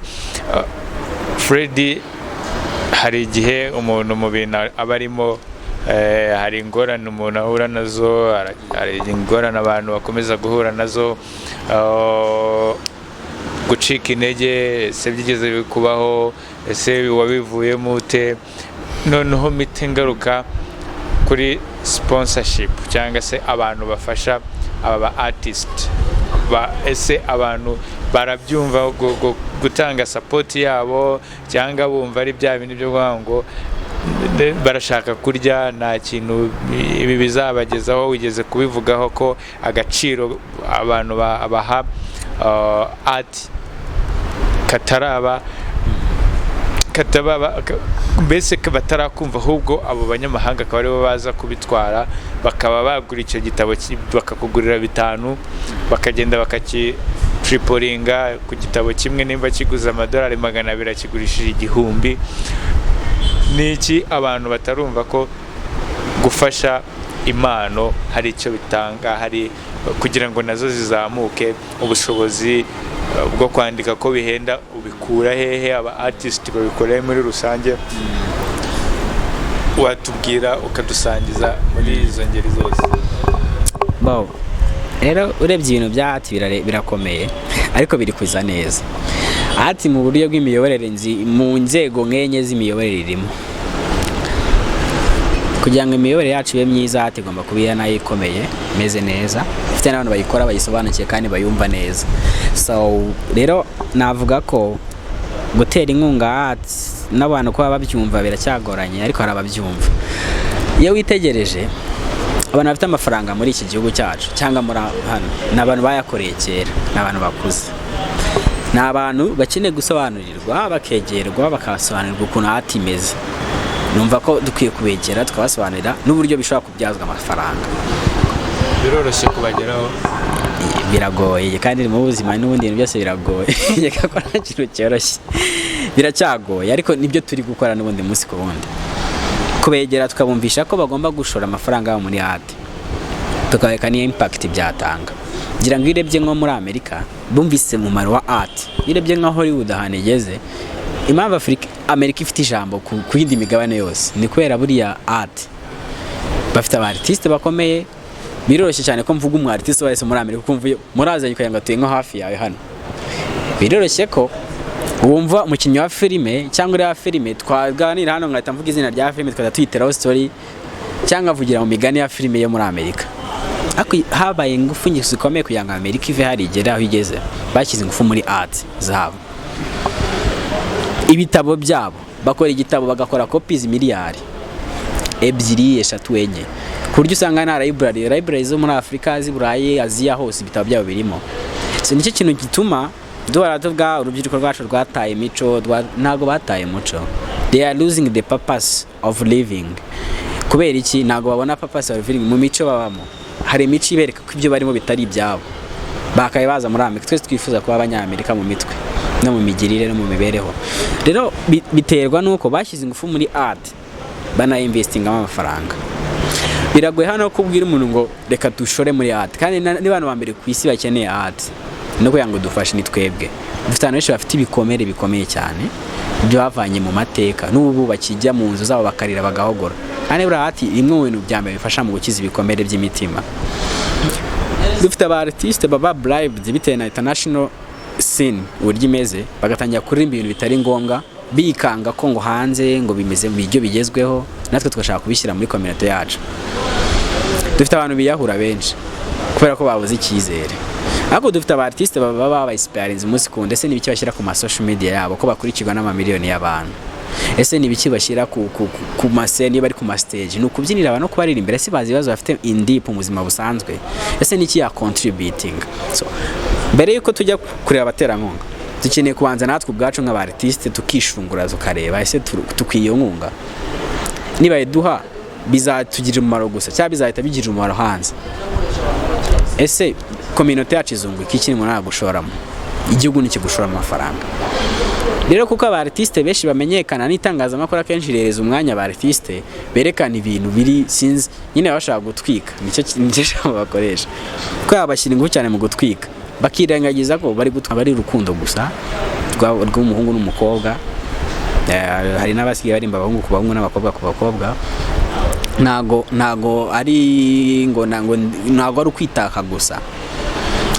Freddy, hari igihe umuntu mu bintu aba arimo, hari ingorane umuntu ahura nazo, hari ingorane abantu bakomeza guhura nazo, gucika intege. Ese byigeze kubaho? Ese wabivuyemo ute? Noneho mite ngaruka kuri sponsorship cyangwa se abantu bafasha aba artist. Ese abantu barabyumva gutanga support yabo, cyangwa bumva ari bya bintu byo ngo barashaka kurya, nta kintu ibi bizabagezaho? Wigeze kubivugaho ko agaciro abantu baha art kataraba mbese batarakumva, ahubwo abo banyamahanga akaba aribo baza kubitwara, bakaba bagura icyo gitabo bakakugurira 5, bakagenda bakakitripolinga ku gitabo kimwe, nimba kiguza amadolari 200 akigurishije 1000. Niki abantu batarumva ko gufasha impano hari icyo bitanga, hari kugira ngo nazo zizamuke, ubushobozi bwo kwandika ko bihenda ubikura hehe? Aba artist babikoreye muri rusange, watubwira ukadusangiza muri izo ngeri zose. Rero urebye ibintu bya art birakomeye, ariko biri kuza neza. Art mu buryo bw'imiyoborere mu nzego nkenye z'imiyoborere irimo. Kugira ngo imiyoborere yacu ibe myiza, art igomba kuba nayo ikomeye, imeze neza, ifite n'abantu bayikora bayisobanukiye kandi bayumva neza. So rero navuga ko gutera inkunga art n'abantu kuba babyumva biracyagoranye, ariko hari ababyumva. Iyo witegereje abantu bafite amafaranga muri iki gihugu cyacu cyangwa muri hano, n'abantu bayakoreye kera, n'abantu bakuze, n'abantu bakeneye gusobanurirwa, bakegerwa, bakasobanurirwa ukuntu art imeze. Numva ko dukwiye kubegera tukabasobanurira n'uburyo bishobora kubyazwa amafaranga. Biroroshye kubageraho? Biragoye, kandi mu buzima n'ubundi ibintu byose biragoye. Yeka ko nta kintu cyoroshye, biracyagoye, ariko nibyo turi gukora n'ubundi munsi ku wundi. Kubegera tukabumvisha ko bagomba gushora amafaranga muri art, tukabeka ni impact byatanga. Ngira ngo irebye nko muri Amerika bumvise mu mumaro wa art, irebye nka Hollywood ahantu igeze. Impamvu Amerika ifite ijambo ku yindi migabane yose ni kubera buriya art. Bafite aba artiste bakomeye, biroroshye cyane ko mvuga umu artiste wese muri Amerika kumva murazanye ukayanga tuye nko hafi yawe hano. Biroroshye ko wumva umukinnyi wa filime cyangwa uri wa filime, twaganira hano ngahita mvuga izina rya filime tukajya tuyiteraho story, cyangwa avugira mu migani ya filime yo muri Amerika. Habaye ingufu nyinshi zikomeye kugira ngo Amerika ive hari igera aho igeze, bashyize ingufu muri art zabo. Ibitabo byabo, bakora igitabo bagakora copies miliyari 2, 3, 4 ku buryo usanga na library zo muri Afrika, z'Iburayi, Aziya, hose ibitabo byabo birimo. So nicyo kintu gituma duhora tuvuga urubyiruko rwacu rwataye imico, ntago bataye umuco. They are losing the purpose of living. Kubera iki? Ntago babona purpose of living mu mico babamo. Hari imico ibereka ko ibyo barimo bitari ibyabo, bakaye baza muri Amerika. Twese twifuza kuba abanyamerika mu mitwe, no mu migirire no mu mibereho. Rero biterwa nuko bashyize ingufu muri art bana investingamo amafaranga. Biragoye hano kubwira umuntu ngo reka dushore muri art, kandi ni bantu ba mbere ku isi bakeneye art no kugira ngo dufashe ni twebwe. Dufite abantu benshi bafite ibikomere bikomeye cyane ibyo bavanye mu mateka, n'ubu bakijya mu nzu zabo bakarira bagahogora. Kandi buriya art imwe mu bintu bya mbere bifasha mu gukiza ibikomere by'imitima. Dufite aba artiste baba bribed bitewe na international scene uburyo imeze, bagatangira kuririmba ibintu bitari ngombwa, bikanga ko ngo hanze ngo bimeze mu bijyo bigezweho, natwe tugashaka kubishyira muri community yacu. Dufite abantu biyahura benshi kubera ko babuze icyizere. Ariko dufite aba artiste baba experience umunsi ku ndetse n'ibiki bashyira ku ma social media yabo ko bakurikirwa n'amamiliyoni y'abantu. Ese n'ibiki bashyira ku mascene bari ku ma stage, no kubyinira abantu ko baririmbira, ese bazi ibibazo bafite in deep mu buzima busanzwe, ese n'iki ya contributing. So mbere yuko tujya kureba abaterankunga, dukeneye kubanza natwe ubwacu nk'aba artiste tukishungura tukareba ese tukwiye nkunga, niba iduha bizatugirira umumaro gusa cyangwa bizahita bigirira umumaro hanze. Ese community yacu izunguka iki kintu nta gushoramo, igihugu n'iki gushora amafaranga. Rero kuko aba artiste benshi bamenyekana n'itangazamakuru akenshi rereza umwanya aba artiste berekana ibintu biri sinzi nyine bashaka gutwika, nicyo bakoresha ko abashyira ingufu cyane mu gutwika, bakirengagiza ko bari rukundo gusa rw'umuhungu n'umukobwa. Hari n'abasigaye barimba abahungu ku bahungu n'abakobwa ku bakobwa. Nago ari ngo nago ari ukwitaka gusa,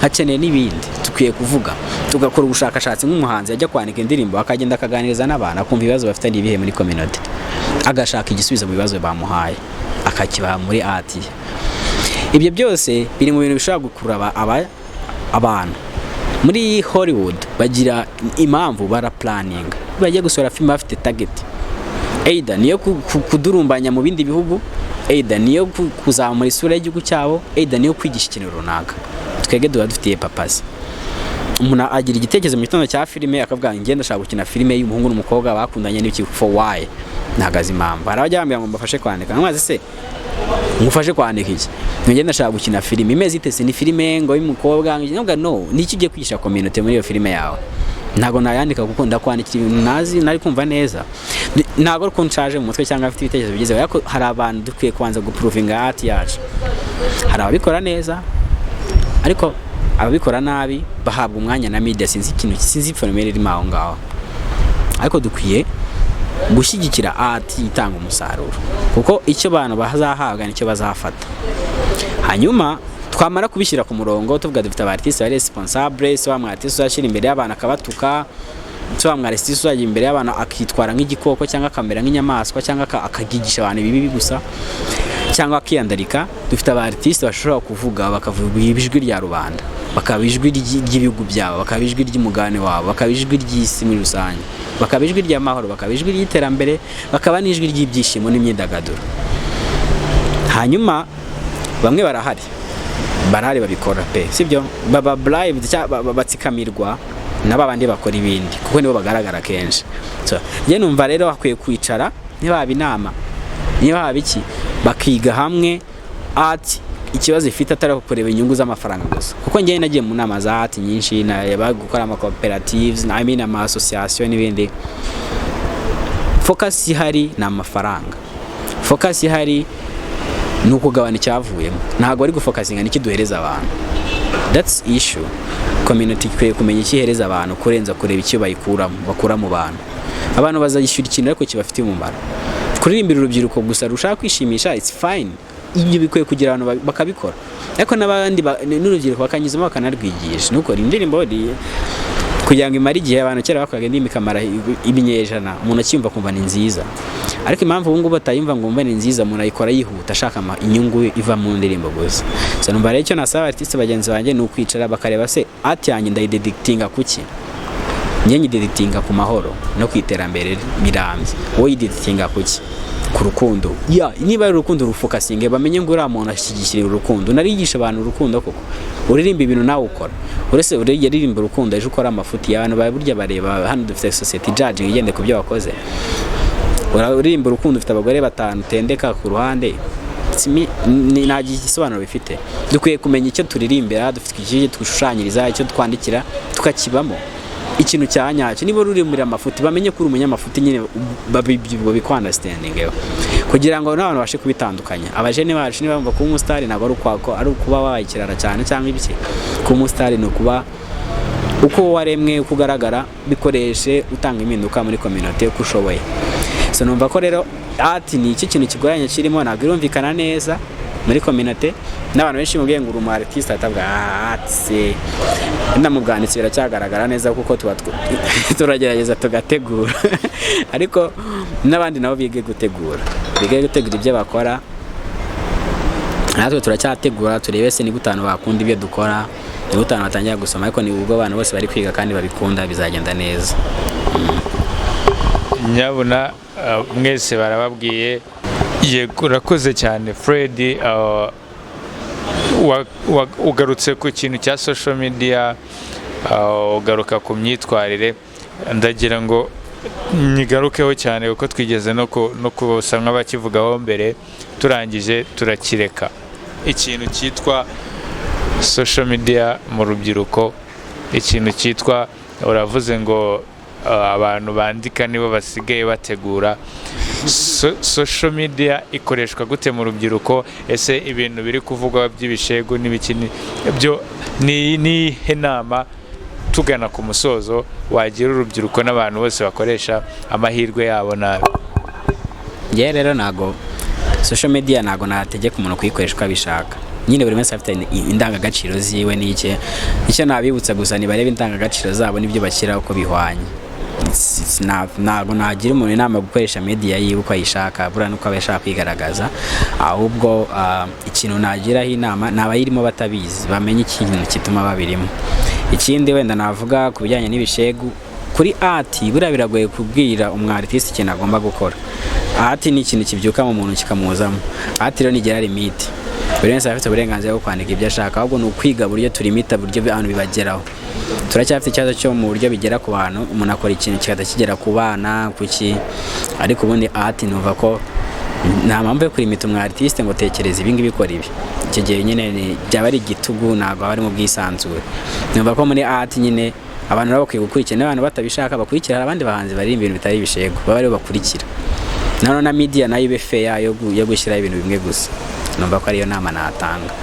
hakeneye n'ibindi tukwiye kuvuga, tugakora ubushakashatsi nk'umuhanzi ajya kwandika indirimbo akagenda akaganiriza n'abantu akumva ibibazo bafite n'ibihe muri community, agashaka igisubizo mu bibazo bamuhaye akakibaha muri art. Ibyo byose biri mu bintu bishobora gukurura abantu. Muri Hollywood bagira impamvu bara planning, bajya gusora film bafite target, either niyo kudurumbanya mu bindi bihugu, either niyo kuzamura isura y'igihugu cyabo, either niyo kwigisha ikintu runaka. Twege dufitiye papasi. Umuntu agira igitekerezo mu gitondo cya filime akavuga ngenda ndashaka gukina filime y'umuhungu n'umukobwa bakundanye n'iki, for why? Ntagaza impamvu. Harabajya bambira ngo mbafashe kwandika, namaze se ngufashe kwandika iki? Ngenda ndashaka gukina filime imeze itese, ni filime ngo y'umukobwa ngira no, niki ugiye kwigisha community muri iyo filime yawe? Ntago nayandika kuko ndakwandikira ibintu nazi nari kumva neza. Ntago ko nshaje mu mutwe cyangwa afite ibitekerezo bigezeho, ariko hari abantu dukwiye kubanza guprovinga art yacu. Hari ababikora neza ariko ababikora nabi bahabwa umwanya na media, sinzi fenomene iri maho ngaho. Ariko dukwiye gushyigikira art itanga umusaruro, kuko icyo abantu bazahabwa nicyo bazafata. Hanyuma twamara kubishyira ku murongo tuvuga dufite abartiste bari responsable, so amwartiste ashira imbere y'abantu akabatuka, so amwartiste ajya imbere y'abantu akitwara nk'igikoko cyangwa akamera nk'inyamaswa cyangwa akagigisha abantu ibibi gusa cyangwa akiyandarika. Dufite abartiste bashobora kuvuga bakavuga ijwi rya rubanda, bakaba ijwi ry'ibihugu byabo, bakaba ijwi ry'umugane wabo, bakaba ijwi ry'isi muri rusange, bakaba ijwi ry'amahoro, bakaba ijwi ry'iterambere, bakaba n'ijwi ry'ibyishimo n'imyidagaduro. Hanyuma bamwe barahari babikora pe, sibyo baba bribed cyangwa batsikamirwa n'abandi bakora ibindi kuko nibo bagaragara kenshi. So je numva rero akwiye kwicara niba inama, niba iki bakiga hamwe art ikibazo ifite atari kureba inyungu z'amafaranga gusa, kuko ngiye nagiye mu nama za art nyinshi na gukora ama cooperatives ama association n'ibindi. Focus ihari na amafaranga, focus ihari nuko gabana icyavuyemo, ntago ari gufocusinga niki duhereza abantu. That's issue. Community kwiye kumenya ikihereza abantu kurenza kureba icyo bakura mu bantu. Abantu bazayishyura ikintu ariko kibafitiye umumaro. Kuririmbira urubyiruko gusa rushaka kwishimisha, it's fine. Ibyo bikwiye kugira abantu bakabikora, ariko n'abandi n'urubyiruko bakanyuzamo bakanarwigisha. Nuko indirimbo kugira ngo imara igihe abantu kera bakoraga indimi kamara ibinyejana, umuntu acyumva kumva ni nziza. Ariko impamvu ubu ngubu batayumva ngo umva ni nziza, umuntu ayikora yihuta ashaka inyungu iva mu ndirimbo gusa. So numva rero icyo nasaba artiste bagenzi banjye ni ukwicara bakareba se art yanjye ndayidedictinga kuki, njye nyidedictinga ku mahoro no kwiterambere birambye, wowe yidedictinga kuki? Ku rukundo. Niba ari urukundo rufokasinge bamenye ngo uriya muntu ashyigikira urukundo, narigisha abantu urukundo koko. Uririmba ibintu nawe ukora, uretse uririmba urukundo ejo ukora amafuti y'abantu burya bareba. Hano dufite society judging igende ku byo wakoze. Uririmba urukundo ufite abagore batanu tendeka ku ruhande, nta gisobanuro bifite. Dukwiye kumenya icyo turirimbira, dufite icyo dushushanyiriza, icyo twandikira tukakibamo. ikintu cyanyacyo niba ruri muri amafuti bamenye ko uri umunyamafuti nyine babikwanderstandingeho kugira ngo n'abantu bashe kubitandukanya abajene bacu niba bumva kuba umustar ntabwo ari ukwako ari ukuba wayikirara cyane cyangwa ibiki kuba umustar ni ukuba uko waremwe uko ugaragara bikoreshe utanga impinduka muri community uko ushoboye so numva ko rero art ni iki kintu kigoranye kirimo ntabwo irumvikana neza muri community n'abantu benshi mubwiye ngo umu artist atabwa se ndamubwanditse biracyagaragara neza kuko turagerageza tugategura ariko n'abandi nabo bige gutegura ibyo bakora natwe turacyategura turebe se ni gutanu bakunda ibyo dukora ni gutanu batangira gusoma ariko ni ubwo abantu bose bari kwiga kandi babikunda bizagenda neza nyabuna mwese barababwiye yego urakoze cyane Fred ugarutse ku kintu cya social media ugaruka ku myitwarire ndagira ngo nyigarukeho cyane kuko twigeze no kusa nk'abakivugaho mbere turangije turakireka ikintu cyitwa social media mu rubyiruko ikintu cyitwa uravuze ngo abantu bandika nibo basigaye bategura social media ikoreshwa gute mu rubyiruko ese ibintu biri kuvugwa by'ibishego n'ibikini byo ni henama tugana ku musozo wagira urubyiruko n'abantu bose bakoresha amahirwe yabo nabi ye rero nago social media nago nategeka umuntu kuyikoresha uko abishaka nyine buri wese afite indangagaciro ziwe n'icyo nabibutsa gusa ni barebe indangagaciro zabo n'ibyo bashyira uko bihwanye ntabwo nagira umuntu inama gukoresha media yiwe uko ayishaka bura nuko abashaka kwigaragaza ahubwo ikintu nagiraho inama nabayirimo batabizi bamenye ikintu kituma babirimo ikindi wenda navuga ku bijyanye n'ibishegu kuri art bura biragoye kubwira umwartist ikintu agomba gukora art ni ikintu kibyuka mu muntu kikamuzamo art rero nigera limit buri wese afite uburenganzira bwo kwandika ibyo ashaka ahubwo ni ukwiga buryo turimita buryo abantu bibageraho turacyafite ikibazo cyo mu buryo bigera ku bantu umuntu akora ikintu kigera ku bana kuki ariko ubundi art numva ko nta mpamvu yo kurimita umwartiste ngo tekereze ibi ngibi bikora ibi icyo gihe nyine byaba ari igitugu ntabwo bari mu bwisanzure numva ko muri art nyine abantu nabo bakwiye gukurikira n'abantu batabishaka bakurikira abandi bahanzi bari ibintu bitari ibishego baba ari bakurikira nano na media nayo ibe fair yo gushyira ibintu bimwe gusa numva ko ariyo nama natanga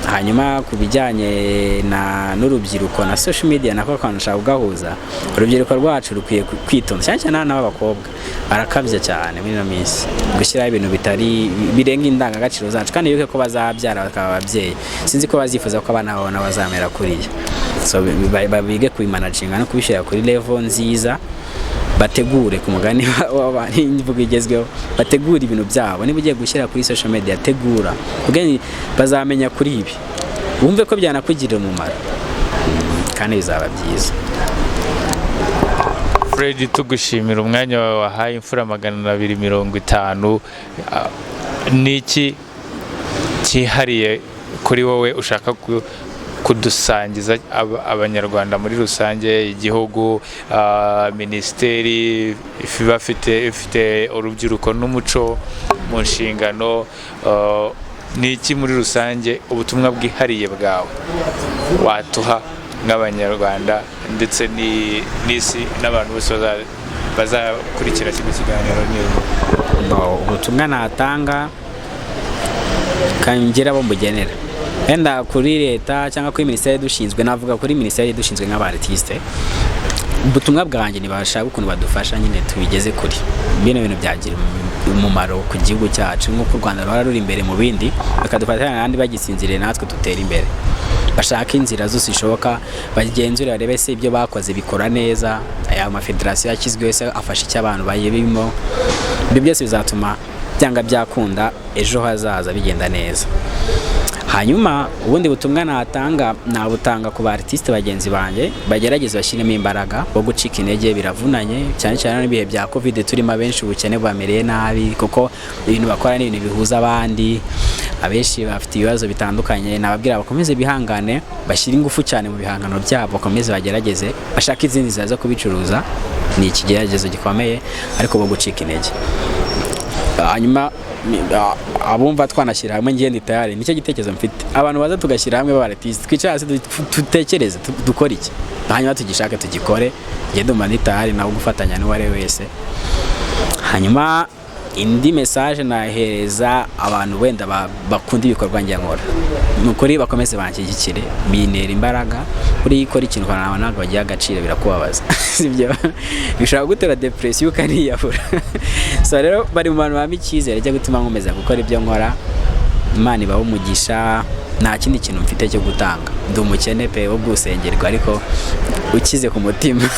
hanyuma ku bijyanye n'urubyiruko na social media nako kanashaka kugahuza urubyiruko rwacu rukwiye kwitonda cyane cyane n'abakobwa barakabye cyane muri no minsi gushyiraho ibintu bitari birenga indangagaciro zacu kandi yuko ko bazabyara bakaba ababyeyi sinzi ko bazifuza ko abana babo bazamera kuriya so babige kubimanaginga no kubishyira kuri level nziza bategure ku mugani w'abantu igezweho bategura ibintu byabo niba ugiye gushyira kuri social media tegura ubwo bazamenya kuri ibi bumve ko byanakugirira umumaro kandi bizaba byiza Fred tugushimira umwanya wawe wahaye imfura 250 niki cyihariye kuri wowe ushaka kudusangiza abanyarwanda muri rusange igihugu ministeri ifite urubyiruko n'umuco mu nshingano niki muri rusange ubutumwa bwihariye bwawe watuha nk'abanyarwanda ndetse n'isi n'abantu bose bazakurikira kino kiganiro ubutumwa natanga kangira bo mbugenera enda kuri leta cyangwa kuri ministeri dushinzwe navuga kuri ministeri dushinzwe nk'abartiste ubutumwa bwanjye nibashaka ukuntu badufasha nyine tubigeze kuri bino bintu byagira umumaro ku gihugu cyacu nk'uko u Rwanda ruhora ruri imbere mu bindi bakadufatanya n'abandi bagisinziriye natwe tutera imbere bashaka inzira zose ishoboka bagenzura barebe se ibyo bakoze bikora neza aya mafederasiyo yashyizweho se afasha icyo abantu bayibimo ibyo byose bizatuma byanga byakunda ejo hazaza bigenda neza hanyuma ubundi butumwa nabutanga ku artiste bagenzi banjye bagerageza bashyiremo imbaraga bo gucika intege biravunanye cyane cyane n'ibihe bya covid turimo benshi ubukene bamereye nabi kuko ibintu bakora ni ibintu bihuza abandi abenshi bafite ibibazo bitandukanye nababwira bakomeze bihangane bashyira ingufu cyane mu bihangano byabo bakomeze bagerageze bashaka izindi nzira zo kubicuruza ni ikigeragezo gikomeye ariko bo gucika intege hanyuma abumva twanashyira hamwe ngende tayari nicyo gitekerezo mfite abantu baza tugashyira hamwe b'abartiste twicara hasi dutekereze dukora iki hanyuma tugishake tugikore ngende umva tayari nawe gufatanya n'uwari wese. Hanyuma indi message nahereza abantu wenda bakunda ibikorwa njya nkora nukuri bakomeze banshyigikire binera imbaraga kuri ikora ikintu kana ntabwo bagiye agaciro birakubabaza sibyo bishaka gutera depression ukaniyahura. So rero bari mu bantu bampa icyizere cyo gutuma nkomeza gukora ibyo nkora. Imana ibaho umugisha nta kindi kintu mfite cyo gutanga ndi umukene pe wo gusengerwa ariko ukize ku mutima.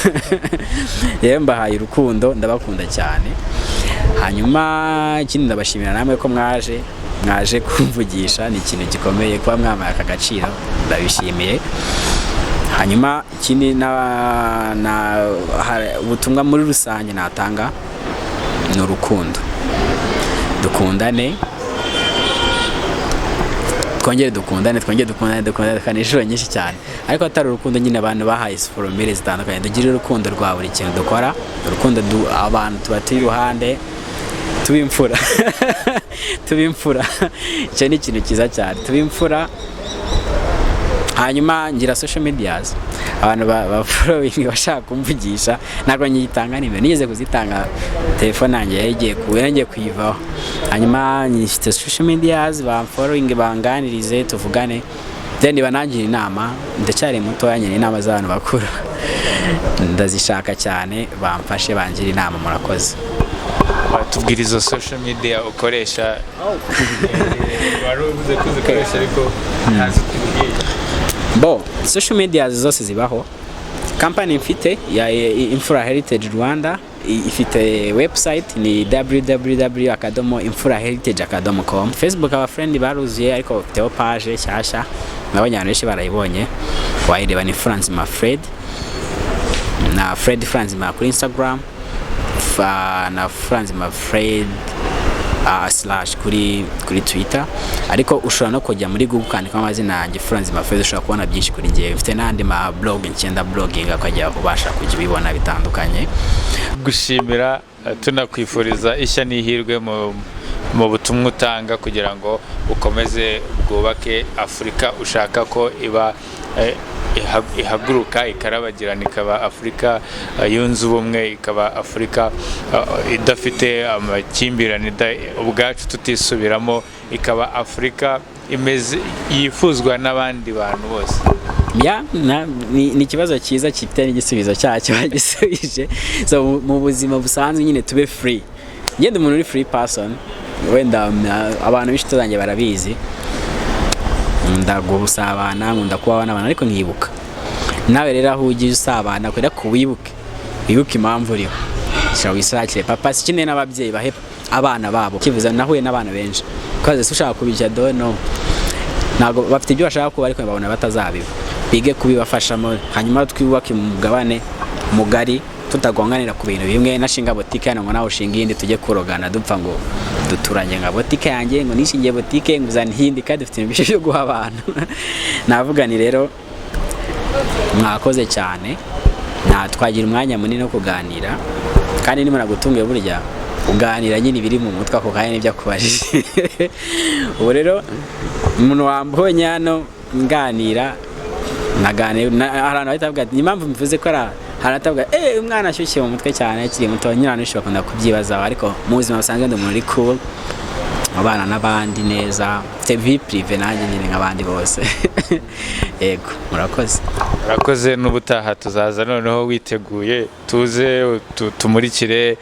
Rero mbahaye urukundo ndabakunda cyane. Hanyuma ikindi ndabashimira namwe ko mwaje kumvugisha ni ikintu gikomeye kuba mwamaye aka gaciro ndabishimiye. Hanyuma ikindi ubutumwa muri rusange natanga ni urukundo dukundane twongere dukundane kandi inshuro nyinshi cyane ariko atari urukundo nyine abantu bahaye foromire zitandukanye dugire urukundo rwa buri kintu dukora urukundo abantu tuba turi iruhande tubimfura tubimfura icyo ni ikintu cyiza cyane tubimfura. Hanyuma ngira social medias abantu ba following bashaka kumvugisha ntabwo nyitanga nimero nigeze kuzitanga telefone yanjye yagiye kuyivaho. Hanyuma nyifite social medias ba following banganirize tuvugane then banangira inama ndacyari muto yanyene inama z'abantu bakuru ndazishaka cyane bamfashe bangira inama murakoze. Batubwira izo social media ukoresha waruvuze kuzikoresha ariko ntazi kubwira social media zose zibaho. Company mfite ya Imfura Heritage Rwanda ifite website ni www.imfuraheritage.com. Facebook aba friend baruziye ariko bafite page cyashya nabonye abantu benshi barayibonye wayireba ni Franzima Fred na Fred Franzima kuri Instagram na Franzima Fred / kuri Twitter ariko ushobora no kujya muri Google kandika amazina yanjye Franzima Fred ushobora kubona byinshi kuri njye mfite n'andi ma blog ncyenda blogging akajya ubasha kujya ubibona bitandukanye. Gushimira tunakwifuriza ishya n'ihirwe mu butumwa utanga kugira ngo ukomeze bwubake Afurika ushaka ko iba ihaguruka ikarabagirana ikaba Afurika yunze ubumwe ikaba Afurika idafite amakimbirane ubwacu tutisubiramo ikaba Afurika imeze yifuzwa n'abandi bantu bose. Ni ikibazo cyiza gifite n'igisubizo cyacyo bagisubije. So mu buzima busanzwe nyine tube free ngende umuntu uri free person wenda abantu b'inshuti zanjye barabizi ndagusabana nkunda kubaho n'abantu ariko nkibuka nawe rero aho ugiye usabana kwera kuwibuke impamvu uriho shaka wisakire papa sikine n'ababyeyi bahe abana babo kivuza nahuye n'abana benshi kaze ushaka kubijya no nago bafite ibyo bashaka kuba ariko babona batazabiba bige kubibafashamo hanyuma twibubake mu mugabane mugari tutagonganira ku bintu bimwe nashinga botike hano ngo nawe ushinga indi tujye kurogana dupfa ngo duturanye nka botike yanjye ngo nishingiye botike nguzana hindi kandi dufite ibintu byo guha abantu. Navuga ni rero mwakoze cyane twagira umwanya munini wo kuganira kandi nimara gutunga burya uganira nyine ibiri mu mutwe ako kanya n'ibyo akubajije. Ubu rero umuntu wambonye hano nganira naganira abantu bahita ni impamvu mvuze ko haratabwa umwana ashyushye mu mutwe cyane akiri muto nyina nishobora kunda kubyibaza ariko mu buzima busanzwe ndi umuntu uri cool abana n'abandi neza TV prive nanjye nyine nk'abandi bose. Yego murakoze n'ubutaha tuzaza noneho witeguye tuze tumurikire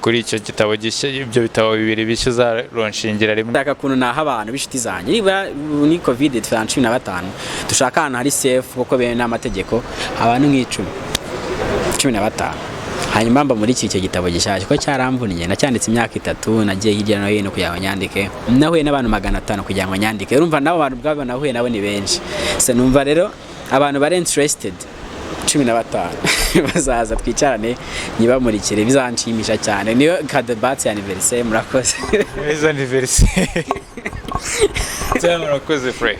kuri icyo gitabo gishya ibyo bitabo bibiri bishya uzaronshingira rimwe. Ndaka kuntu naha abantu b'ishiti zanjye niba ni covid 2015 dushaka ahantu hari safe kuko bene n'amategeko abantu nk'icumi 15 hanyuma mba muri iki gitabo gishyashya ko cyaramvuniye nacyanditse imyaka 3 nagiye hirya no hino kugira ngo nyandike nahuye n'abantu 500 kugira ngo nyandike urumva nabo abantu bwabo nahuye nabo ni benshi se numva rero abantu bare interested 15 bazaza twicarane nyibamurikire bizanshimisha cyane niyo cadebat anniversaire murakoze anniversaire cyangwa murakoze Frey.